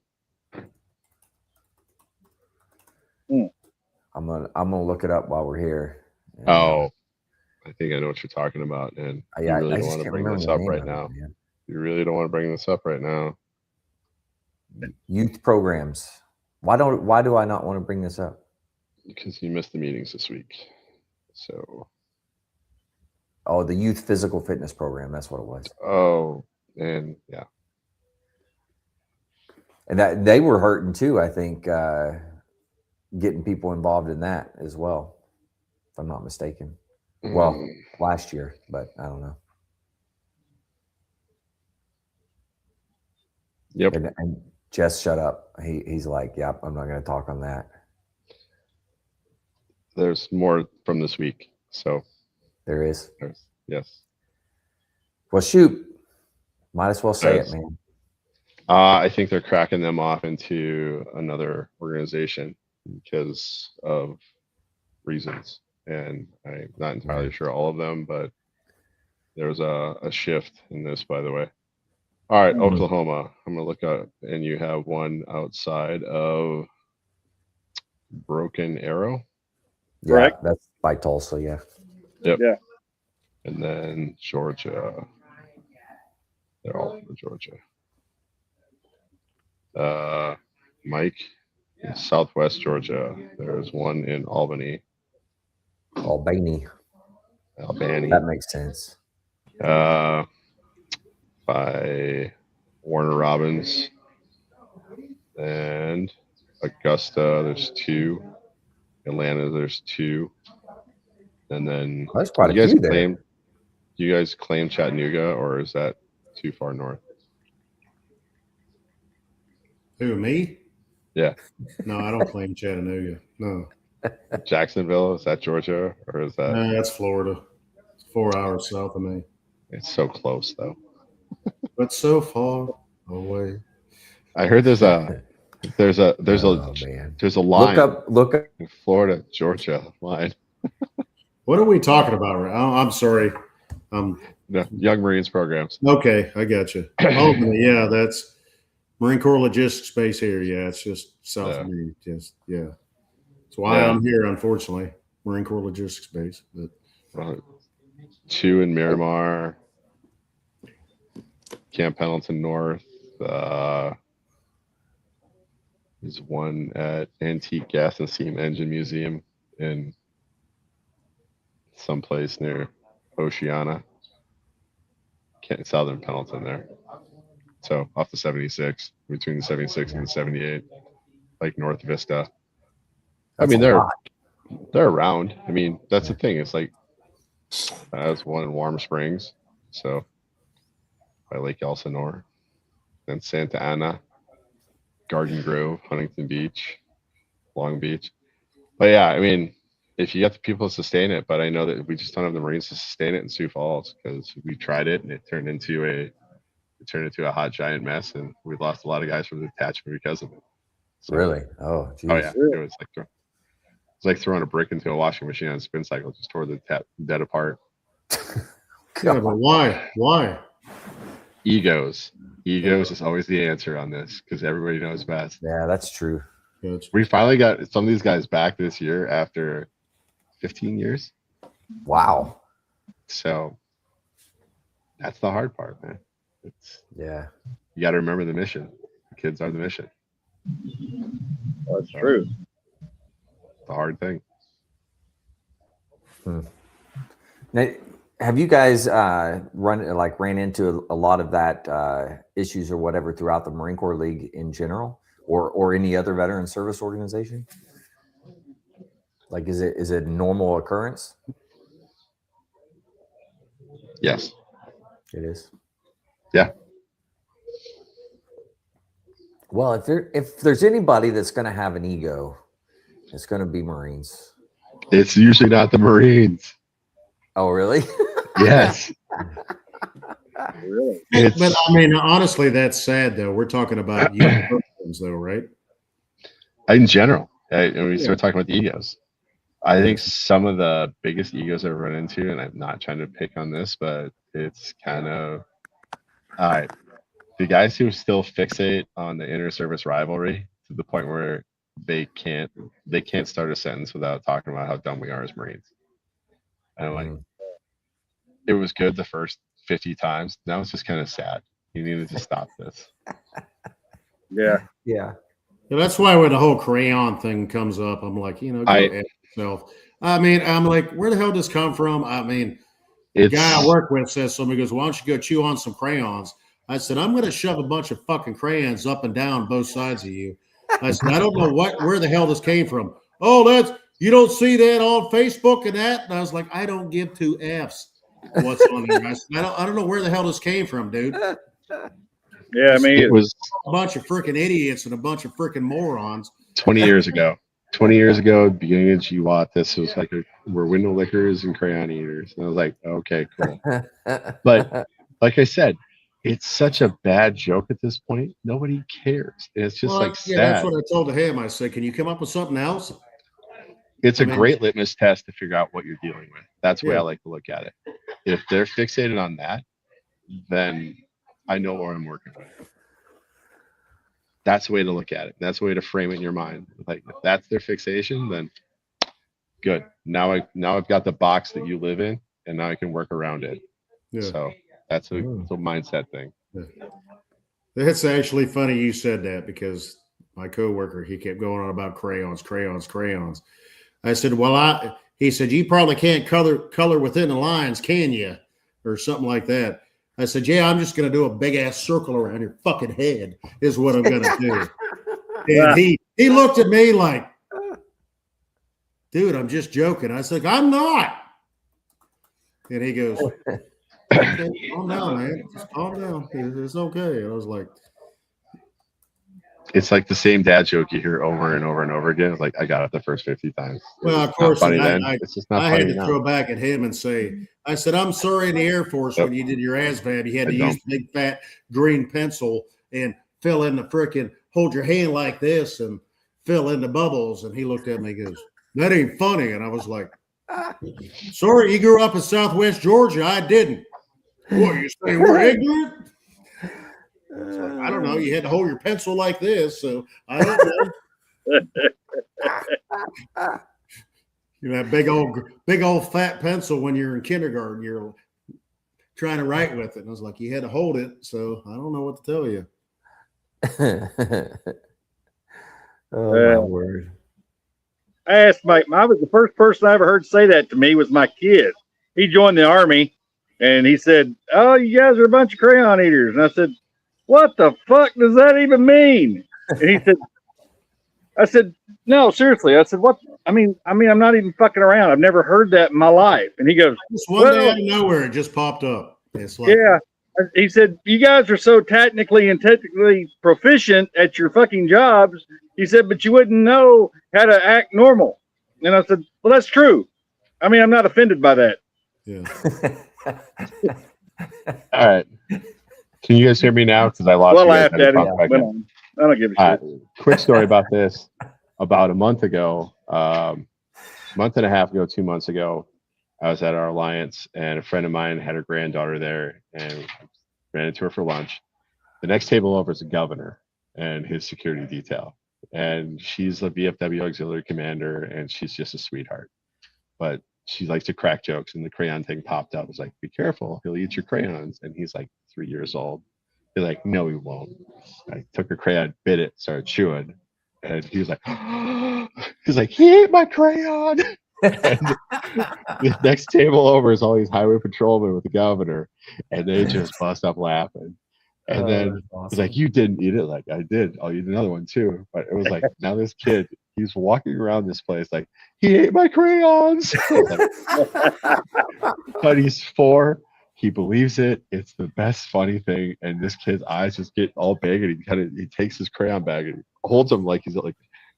I'm gonna look it up while we're here. I think I know what you're talking about, and you really don't want to bring this up right now. You really don't want to bring this up right now. Youth programs. Why do I not want to bring this up? Because you missed the meetings this week. So. Oh, the youth physical fitness program. That's what it was. Oh, and yeah. And that they were hurting too, I think, getting people involved in that as well, if I'm not mistaken. Well, last year, but I don't know. Yep. And Jess shut up. He's like, yep, I'm not going to talk on that. There's more from this week. So there is. Yes. Well, shoot. Might as well say it, man. I think they're cracking them off into another organization because of reasons. And I'm not entirely sure all of them, but there's a shift in this, by the way. All right, Oklahoma. I'm going to look up, and you have one outside of Broken Arrow. Yeah, correct. That's by Tulsa, yeah. Yep. Yeah. And then Georgia. They're all from Georgia. Mike, in Southwest Georgia. There's one in Albany. Albany. That makes sense. By Warner Robins and Augusta. There's 2. Atlanta. There's 2. And then That's quite a few there. Do you guys claim Chattanooga, or is that too far north? Who, me? Yeah. No, I don't claim Chattanooga. No. Jacksonville, is that Georgia, or is that? That's Florida. It's 4 hours south of me. It's so close, though. But so far away. I heard there's a line. Look up. Florida, Georgia line. What are we talking about? I'm sorry. No, Young Marines programs. Okay, I got you. Oh, yeah, that's Marine Corps Logistics Base here. Yeah, it's just south of me. Just that's why I'm here. Unfortunately, Marine Corps Logistics Base. But 2 in Miramar, Camp Pendleton North. There's 1 at Antique Gas and Steam Engine Museum in someplace near Oceana, southern Pendleton there. So off the 76, between the 76 and the 78, like North Vista. I mean, they're around. I mean, that's the thing. It's like there's 1 in Warm Springs, so by Lake Elsinore, then Santa Ana, Garden Grove, Huntington Beach, Long Beach. But yeah, I mean, if you get the people to sustain it, but I know that we just don't have the Marines to sustain it in Sioux Falls, because we tried it and it turned into a hot giant mess, and we lost a lot of guys from the detachment because of it. So, really? Oh, geez. Oh yeah, it was like throwing a brick into a washing machine on a spin cycle, just tore the dead apart. Yeah, but why? Why? Egos is always the answer on this, because everybody knows best. Yeah, that's true. We finally got some of these guys back this year after 15 years. Wow. So that's the hard part, man. You got to remember the mission. The kids are the mission. That's true. The hard thing. Now, have you guys ran into a lot of that issues or whatever throughout the Marine Corps League in general, or any other veteran service organization? Like, is it a normal occurrence? Yes, it is. Yeah. Well, if there's anybody that's going to have an ego, it's going to be Marines. It's usually not the Marines. Oh, really? Yes. Really? But I mean, honestly, that's sad though. We're talking about uniforms though, right? In general, when we start talking about the egos, I think some of the biggest egos I've run into, and I'm not trying to pick on this, but it's kind of all right. The guys who still fixate on the inter-service rivalry to the point where they can't start a sentence without talking about how dumb we are as Marines. And like, it was good the first 50 times. Now it's just kind of sad. You needed to stop this. Yeah. Yeah. That's why when the whole crayon thing comes up, I'm like, go at yourself. I mean, I'm like, where the hell did this come from? I mean, the guy I work with says something. He goes, why don't you go chew on some crayons? I said, I'm going to shove a bunch of fucking crayons up and down both sides of you. I said, I don't know where the hell this came from. Oh, you don't see that on Facebook and that? And I was like, I don't give 2 Fs what's on there. I said, I don't know where the hell this came from, dude. Yeah, I mean, it was a bunch of freaking idiots and a bunch of freaking morons. 20 years ago. 20 years ago, beginning of GWAT, this was like we're window lickers and crayon eaters. And I was like, okay, cool. But like I said, it's such a bad joke at this point. Nobody cares. It's just sad. That's what I told him. I said, can you come up with something else? It's a great litmus test to figure out what you're dealing with. That's the way I like to look at it. If they're fixated on that, then I know where I'm working with. That's the way to look at it. That's the way to frame it in your mind. Like, if that's their fixation, then good. Now I've got the box that you live in, and now I can work around it. Yeah. So that's a mindset thing. Yeah. It's actually funny you said that, because my coworker, he kept going on about crayons. I said, He said, you probably can't color within the lines, can you? Or something like that. I said, yeah, I'm just going to do a big ass circle around your fucking head is what I'm going to do. And he looked at me like, dude, I'm just joking. I said, I'm not. And he goes, okay, calm down, man. Just calm down. It's okay. I was like, It's like the same dad joke you hear over and over and over again. It's like, I got it the first 50 times. well, of It's not course, funny and then. I It's just not had funny to now. throw back at him and say, I said, I'm sorry in the Air Force when you did your ASVAB, you had to use the big fat green pencil and fill in the frickin' hold your hand like this and fill in the bubbles. And he looked at me and goes, that ain't funny. And I was like, sorry, you grew up in Southwest Georgia. I didn't. What, you saying we're ignorant? Like, I don't know. You had to hold your pencil like this, so I don't know. You know, that big old fat pencil when you're in kindergarten, you're trying to write with it. And I was like, you had to hold it, so I don't know what to tell you. Oh my word! I asked I was the first person I ever heard say that to me was my kid. He joined the Army, and he said, "Oh, you guys are a bunch of crayon eaters." And I said, "What the fuck does that even mean?" And he said, "I said, no, seriously." I said, "What? I mean, I'm not even fucking around. I've never heard that in my life." And he goes, Just one day out of nowhere, it just popped up. It's like, yeah. He said, "You guys are so technically proficient at your fucking jobs." He said, "But you wouldn't know how to act normal." And I said, "Well, that's true. I mean, I'm not offended by that." yeah. All right. Can you guys hear me now? Because I lost Well, you I guys. laughed Had to at him. pop back Went in. on. I don't give a shit. Quick story about this. About a month ago, month and a half ago, 2 months ago, I was at our Alliance, and a friend of mine had her granddaughter there, and ran into her for lunch. The next table over is a governor and his security detail, and she's a VFW auxiliary commander, and she's just a sweetheart. But she likes to crack jokes, and the crayon thing popped up. I was like, "Be careful, he'll eat your crayons." And he's like 3 years old. He's like, "No, he won't." I took her crayon, bit it, started chewing, and he was like, he's like, "He ate my crayon." And the next table over is all these highway patrolmen with the governor, and they just bust up laughing. And then he's like, "You didn't eat it." Like, "I did. I'll eat another one too." But it was like, now this kid, he's walking around this place like, "He ate my crayons." But he's 4. He believes it. It's the best funny thing. And this kid's eyes just get all big, and he takes his crayon bag and he holds him like he's like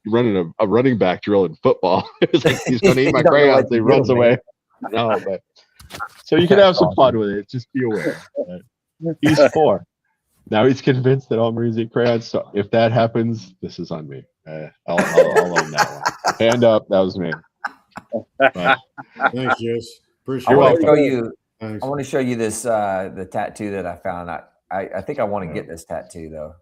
running a running back drill in football. It's like, he's going to eat my crayons. He runs away. No, but so you can have some fun with it. Just be aware. He's 4. Now he's convinced that all Marines eat crayons. So if that happens, this is on me. I'll own that one. Hand up. That was me. But, Thanks, Jess. Appreciate I it. want to show you. Thanks. I want to show you this the tattoo that I found. I think I want to get this tattoo though.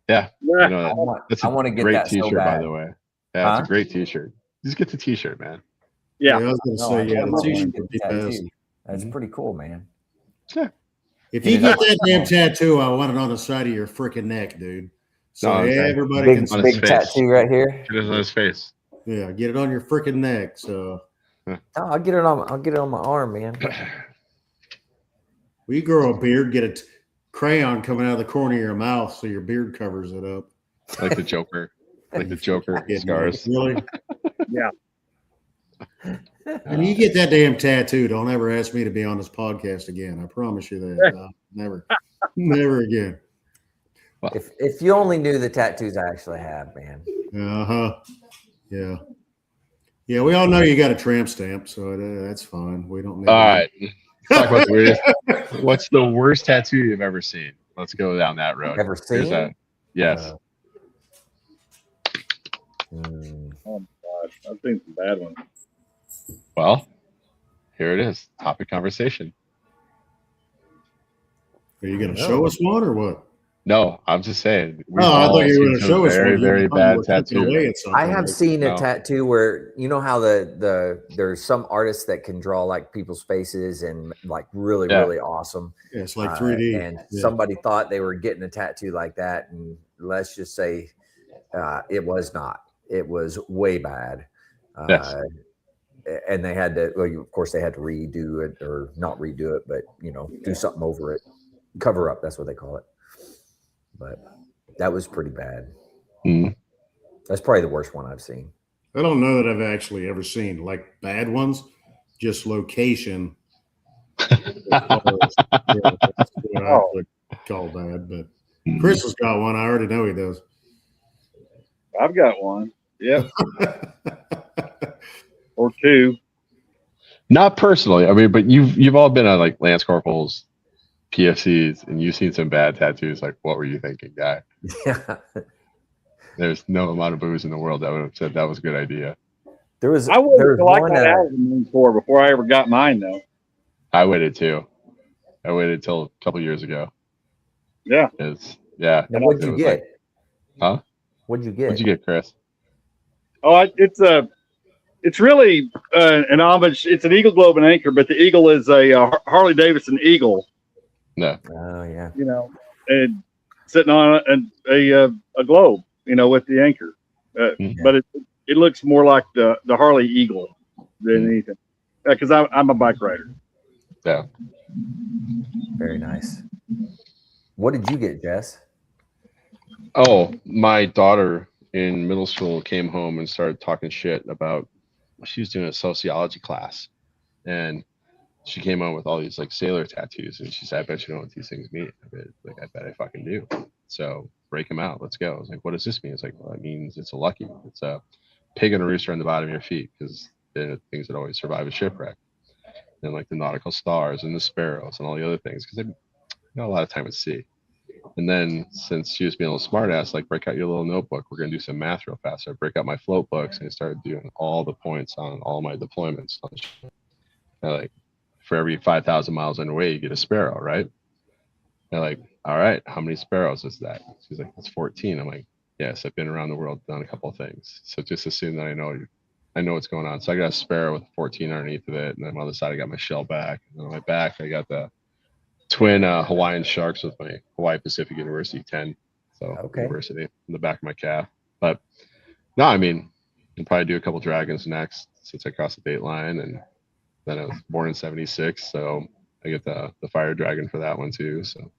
yeah, Yeah. I know that. That's I a want to get great that T-shirt, so bad. by the way. Yeah, it's a great T-shirt. Just get the T-shirt, man. Yeah. I was going to No, say, I yeah, want the to T-shirt get would the be tattoo. passing. That's pretty cool, man. Yeah. If you get that damn tattoo, I want it on the side of your freaking neck, dude. So No, okay. everybody can Big, see. On his big face. tattoo right here. Get it on his face. Yeah, get it on your freaking neck. So, Oh, I'll get it on my arm, man. well, you grow a beard, get a crayon coming out of the corner of your mouth so your beard covers it up. Like the Joker. Like the Joker Yeah, scars. Really? Yeah. When you get that damn tattoo, don't ever ask me to be on this podcast again. I promise you that. Never again. If you only knew the tattoos I actually have, man. Uh-huh. Yeah. Yeah, we all know you got a tramp stamp, so that's fine. We don't need All right. Let's talk about the weirdest. What's the worst tattoo you've ever seen? Let's go down that road. Ever Here's seen? yes. Oh my God. I've seen some bad ones. Well, here it is. Topic conversation. Are you going to show us one or what? No, I'm just saying. I thought you were going to show us very, one. very bad tattoo. I have seen a No. tattoo where you know how there's some artists that can draw like people's faces and like really awesome. Yeah, it's like 3D. And somebody thought they were getting a tattoo like that, and let's just say it was not. It was way bad. Yes. and they had to, well, of course, they had to redo it, or not redo it, but do something over it, cover up. That's what they call it. But that was pretty bad. Mm. That's probably the worst one I've seen. I don't know that I've actually ever seen like bad ones, just location. That's what I would call bad. But Chris has got one. I already know he does. I've got one. Yep. Or two. Not personally. I mean, but you've all been on like Lance Corporals, PFCs, and you've seen some bad tattoos. Like, what were you thinking, guy? Yeah. There's no amount of booze in the world that would have said that was a good idea. I waited till I got out of the Marine Corps before I ever got mine, though. I waited too. I waited till a couple years ago. Yeah. Now, what'd you get? Huh? What'd you get? What'd you get, Chris? Oh, it's really an homage. It's an eagle, globe, and anchor, but the eagle is a Harley Davidson eagle. No. Oh yeah. And sitting on a globe, with the anchor. But it looks more like the Harley Eagle than anything. Because I'm a bike rider. Yeah. Very nice. What did you get, Jess? Oh, my daughter in middle school came home and started talking shit about, she was doing a sociology class, and she came home with all these like sailor tattoos, and she said, I bet you know what these things mean. I bet I fucking do. So break them out. Let's go. I was like, what does this mean? It's like, well, it means it's a lucky. It's a pig and a rooster on the bottom of your feet, because they're the things that always survive a shipwreck. And like the nautical stars and the sparrows and all the other things, because they got a lot of time at sea. And then, since she was being a little smart ass, like, break out your little notebook. We're going to do some math real fast. So I break out my float books, and I started doing all the points on all my deployments. And like, for every 5,000 miles underway, you get a sparrow, right? They're like, all right, how many sparrows is that? She's like, that's 14. I'm like, yes, I've been around the world, done a couple of things. So just assume that I know what's going on. So I got a sparrow with 14 underneath of it. And then on the other side, I got my shell back. And then on my back, I got the twin Hawaiian sharks with my Hawaii Pacific University 10. So university in the back of my calf. But no, I mean, I'll probably do a couple dragons next, since I crossed the date line. And then I was born in 76. So I get the fire dragon for that one too. So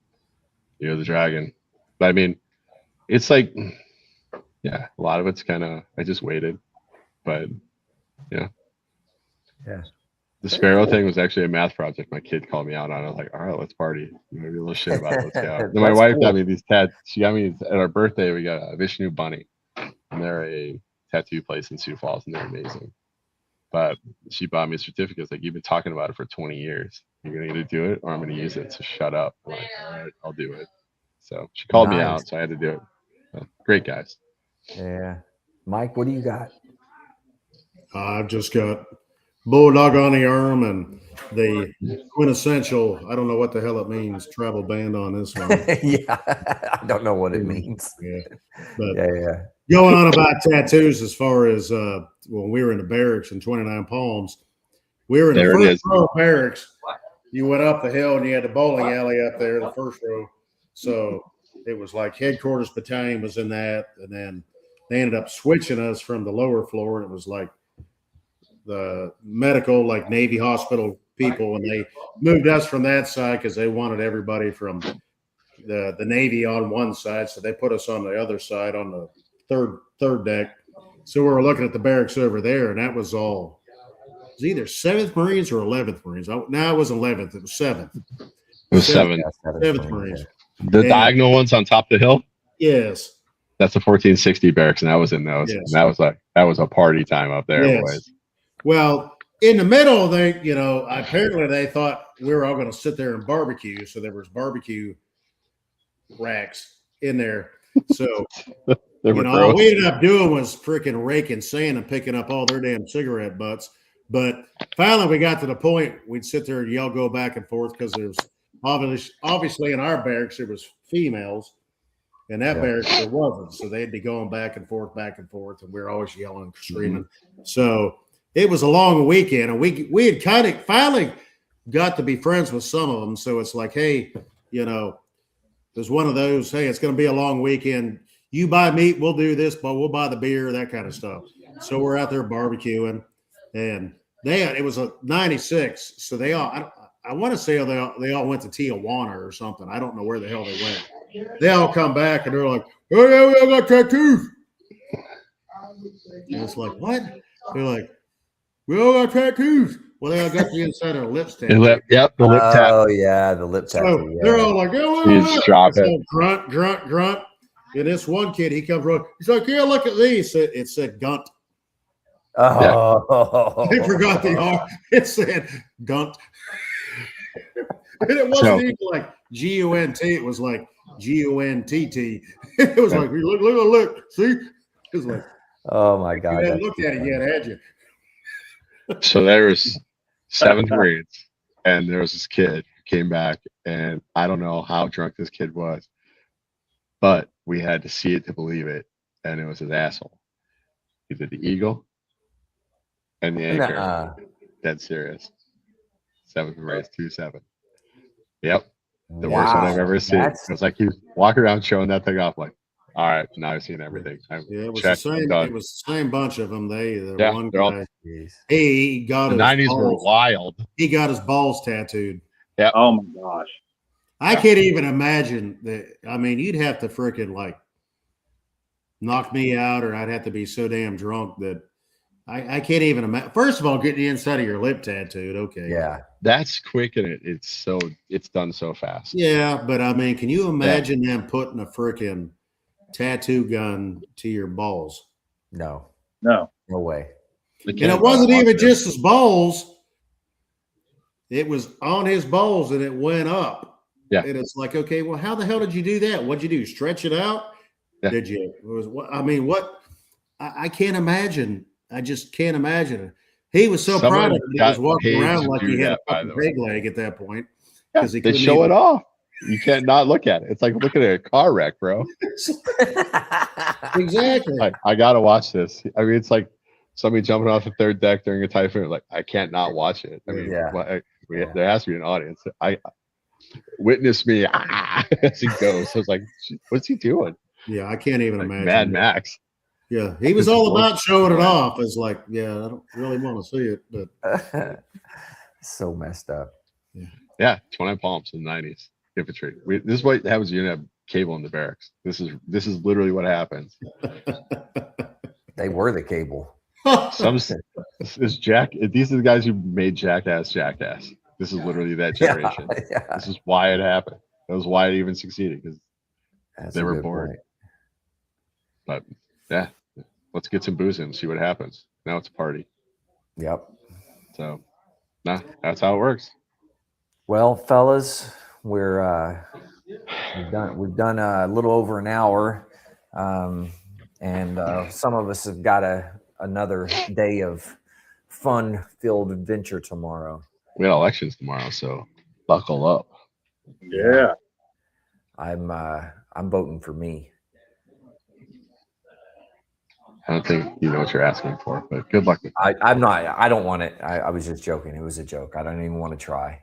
you're the dragon. But I mean, it's like, yeah, a lot of it's kind of, I just waited. But yeah. The sparrow thing was actually a math project. My kid called me out on it. I was like, all right, let's party. Maybe a little shit about it. Let's go. Then my wife got me these tats. She got me at our birthday. We got a Vishnu bunny, and they're a tattoo place in Sioux Falls, and they're amazing. But she bought me a certificate. It's like, you've been talking about it for 20 years. You're gonna either do it or I'm gonna use it. So shut up. I'm like, all right, I'll do it. So she called me out, so I had to do it. So, great guys. Yeah. Mike, what do you got? I've just got bulldog on the arm and the quintessential, I don't know what the hell it means, travel band on this one. Yeah, I don't know what it means. Yeah. But yeah. Going on about tattoos, as far as when we were in the barracks in 29 Palms, we were in the first row of barracks. You went up the hill and you had the bowling alley up there, the first row. So it was like headquarters battalion was in that, and then they ended up switching us from the lower floor, and it was like the medical, like Navy hospital people, and they moved us from that side because they wanted everybody from the Navy on one side, so they put us on the other side on the third deck. So we were looking at the barracks over there, and that was all. It was either 7th Marines or 11th Marines. No, it wasn't 11th. It was 7th. It was 7th. 7th Marines. The diagonal ones on top of the hill? Yes. That's the 1460 barracks, and I was in those. Yes. And that was a party time up there, yes. boys. Well, in the middle, apparently they thought we were all going to sit there and barbecue. So there was barbecue racks in there. So, all we ended up doing was freaking raking sand and picking up all their damn cigarette butts. But finally, we got to the point we'd sit there and yell, go back and forth, because there was obviously in our barracks there was females, and that barracks there wasn't. So they'd be going back and forth, and we were always yelling and screaming. So it was a long weekend, and we had kind of finally got to be friends with some of them. So it's like, hey, there's one of those, hey, it's going to be a long weekend. You buy meat, we'll do this, but we'll buy the beer, that kind of stuff. So we're out there barbecuing, and it was a 96. So they all, I want to say they all went to Tijuana or something. I don't know where the hell they went. They all come back and they're like, oh yeah, we all got tattoos. And it's like, what? They're like, we all got tattoos. Well, they all got the inside of their lips tattooed. Yep, the lip tap. Oh yeah, the lip tattoo. So they're all like, oh, He's dropping. grunt, grunt, grunt. And this one kid, he comes running. He's like, yeah, look at these. It said gunt. Oh, They forgot the R. It said gunt. And it wasn't even like G-U-N-T. It was like G-U-N-T-T. It was like, look. See? It was like, oh my God. you hadn't looked at it yet, had you? So there was 7th grade, and there was this kid who came back, and I don't know how drunk this kid was, but we had to see it to believe it, and it was his asshole. He did the eagle and the anchor. Dead serious. 7th grade, 2-7. Yep. The worst one I've ever seen. It was like he was walking around showing that thing off, like, all right, now I've seen everything. It was the same. It was the same bunch of them. One guy. All, he got the his 90s balls, were wild. He got his balls tattooed. Yeah. Oh my gosh. I can't even imagine that. I mean, you'd have to freaking like knock me out, or I'd have to be so damn drunk that I can't even imagine. First of all, getting the inside of your lip tattooed. Okay. Yeah. That's quick, and it's done so fast. Yeah, but I mean, can you imagine them putting a freaking tattoo gun to your balls? No way. And it wasn't even just his balls. It was on his balls and it went up. Yeah. And it's like, okay, well, how the hell did you do that? What'd you do? Stretch it out? Yeah. Did you? I can't imagine. I just can't imagine it. He was so proud of it. He was walking around like he had a fucking peg leg at that point. Yeah, they show it off. You can't not look at it. It's like looking at a car wreck, bro. Exactly. I gotta watch this. I mean, it's like somebody jumping off the 3rd deck during a typhoon. Like, I can't not watch it. I mean, there has to be an audience. I witness me as he goes. I was like, what's he doing? Yeah, I can't even like imagine. Mad Max. Yeah, he was all about showing it off. It's like, yeah, I don't really want to see it, but so messed up. Yeah, 29 Palms in the 90s. Infantry. This is what happens. You have cable in the barracks. This is literally what happens. They were the cable. These are the guys who made Jackass. This is literally that generation. Yeah. This is why it happened. That was why it even succeeded, because they were bored. Point. But yeah, let's get some booze in and see what happens. Now it's a party. Yep. So, that's how it works. Well, fellas, we've done a little over an hour, and some of us have got another day of fun-filled adventure tomorrow. We got elections tomorrow, so buckle up. Yeah, I'm voting for me. I don't think you know what you're asking for, but good luck with it. I'm not. I don't want it. I was just joking. It was a joke. I don't even want to try.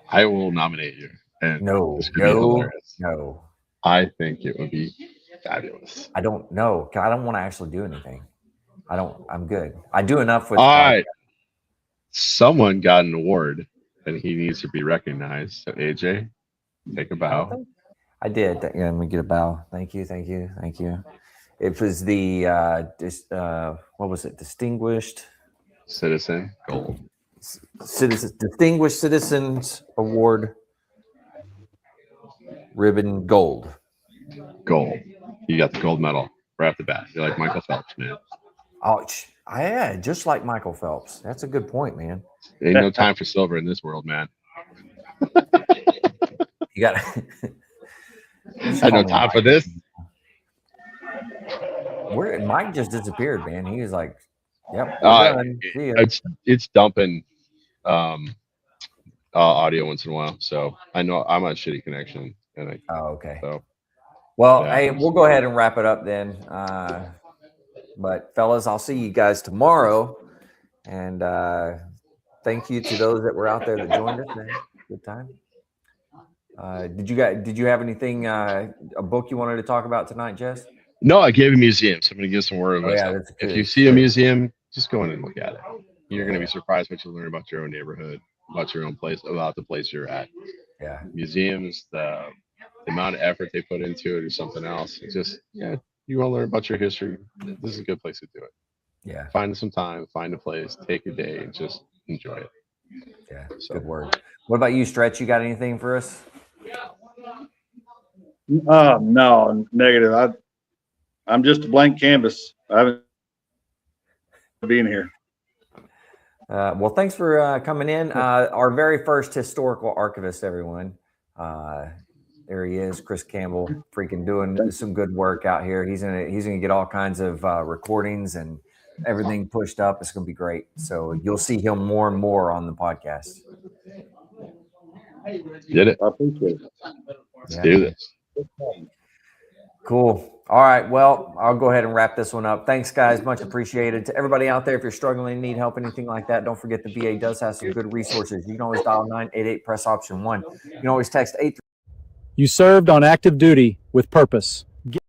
I will nominate you. And no. I think it would be fabulous. I don't know. I don't want to actually do anything. I'm good. I do enough with. All right. Someone got an award, and he needs to be recognized. So AJ, take a bow. I did. Yeah, let me get a bow. Thank you. It was the what was it? Distinguished Citizen Gold. Distinguished Citizens Award ribbon gold. Gold. You got the gold medal right off the bat. You're like Michael Phelps, man. Oh, yeah, just like Michael Phelps. That's a good point, man. Ain't no time for silver in this world, man. You got. I had no time for this. Where Mike just disappeared, man. He was like, "Yep, it's dumping audio once in a while." So I know I'm on a shitty connection, and okay. So, well, hey, we'll go ahead and wrap it up then. But fellas, I'll see you guys tomorrow, and thank you to those that were out there that joined us. Man. Good time. Did you have anything, a book you wanted to talk about tonight, Jess? No, I gave a museum, so I'm going to give some word of myself. If you see a museum, just go in and look at it. you're going to be surprised what you learn about your own neighborhood, about your own place, about the place you're at. Yeah. Museums, the amount of effort they put into it is something else. It's just, yeah, you want to learn about your history. This is a good place to do it. Yeah. Find some time, find a place, take a day, and just enjoy it. Yeah. So. Good word. What about you, Stretch? You got anything for us? No, negative. I'm just a blank canvas. I haven't been here. Well, thanks for coming in. Our very first historical archivist, everyone. There he is, Chris Campbell, freaking doing some good work out here. He's gonna get all kinds of recordings and everything pushed up. It's gonna be great. So you'll see him more and more on the podcast. Get it? I appreciate it. Let's do this. Cool. All right. Well, I'll go ahead and wrap this one up. Thanks, guys. Much appreciated. To everybody out there, if you're struggling, need help, anything like that, don't forget the VA does have some good resources. You can always dial 988, press option 1. You can always text 8. You served on active duty with purpose.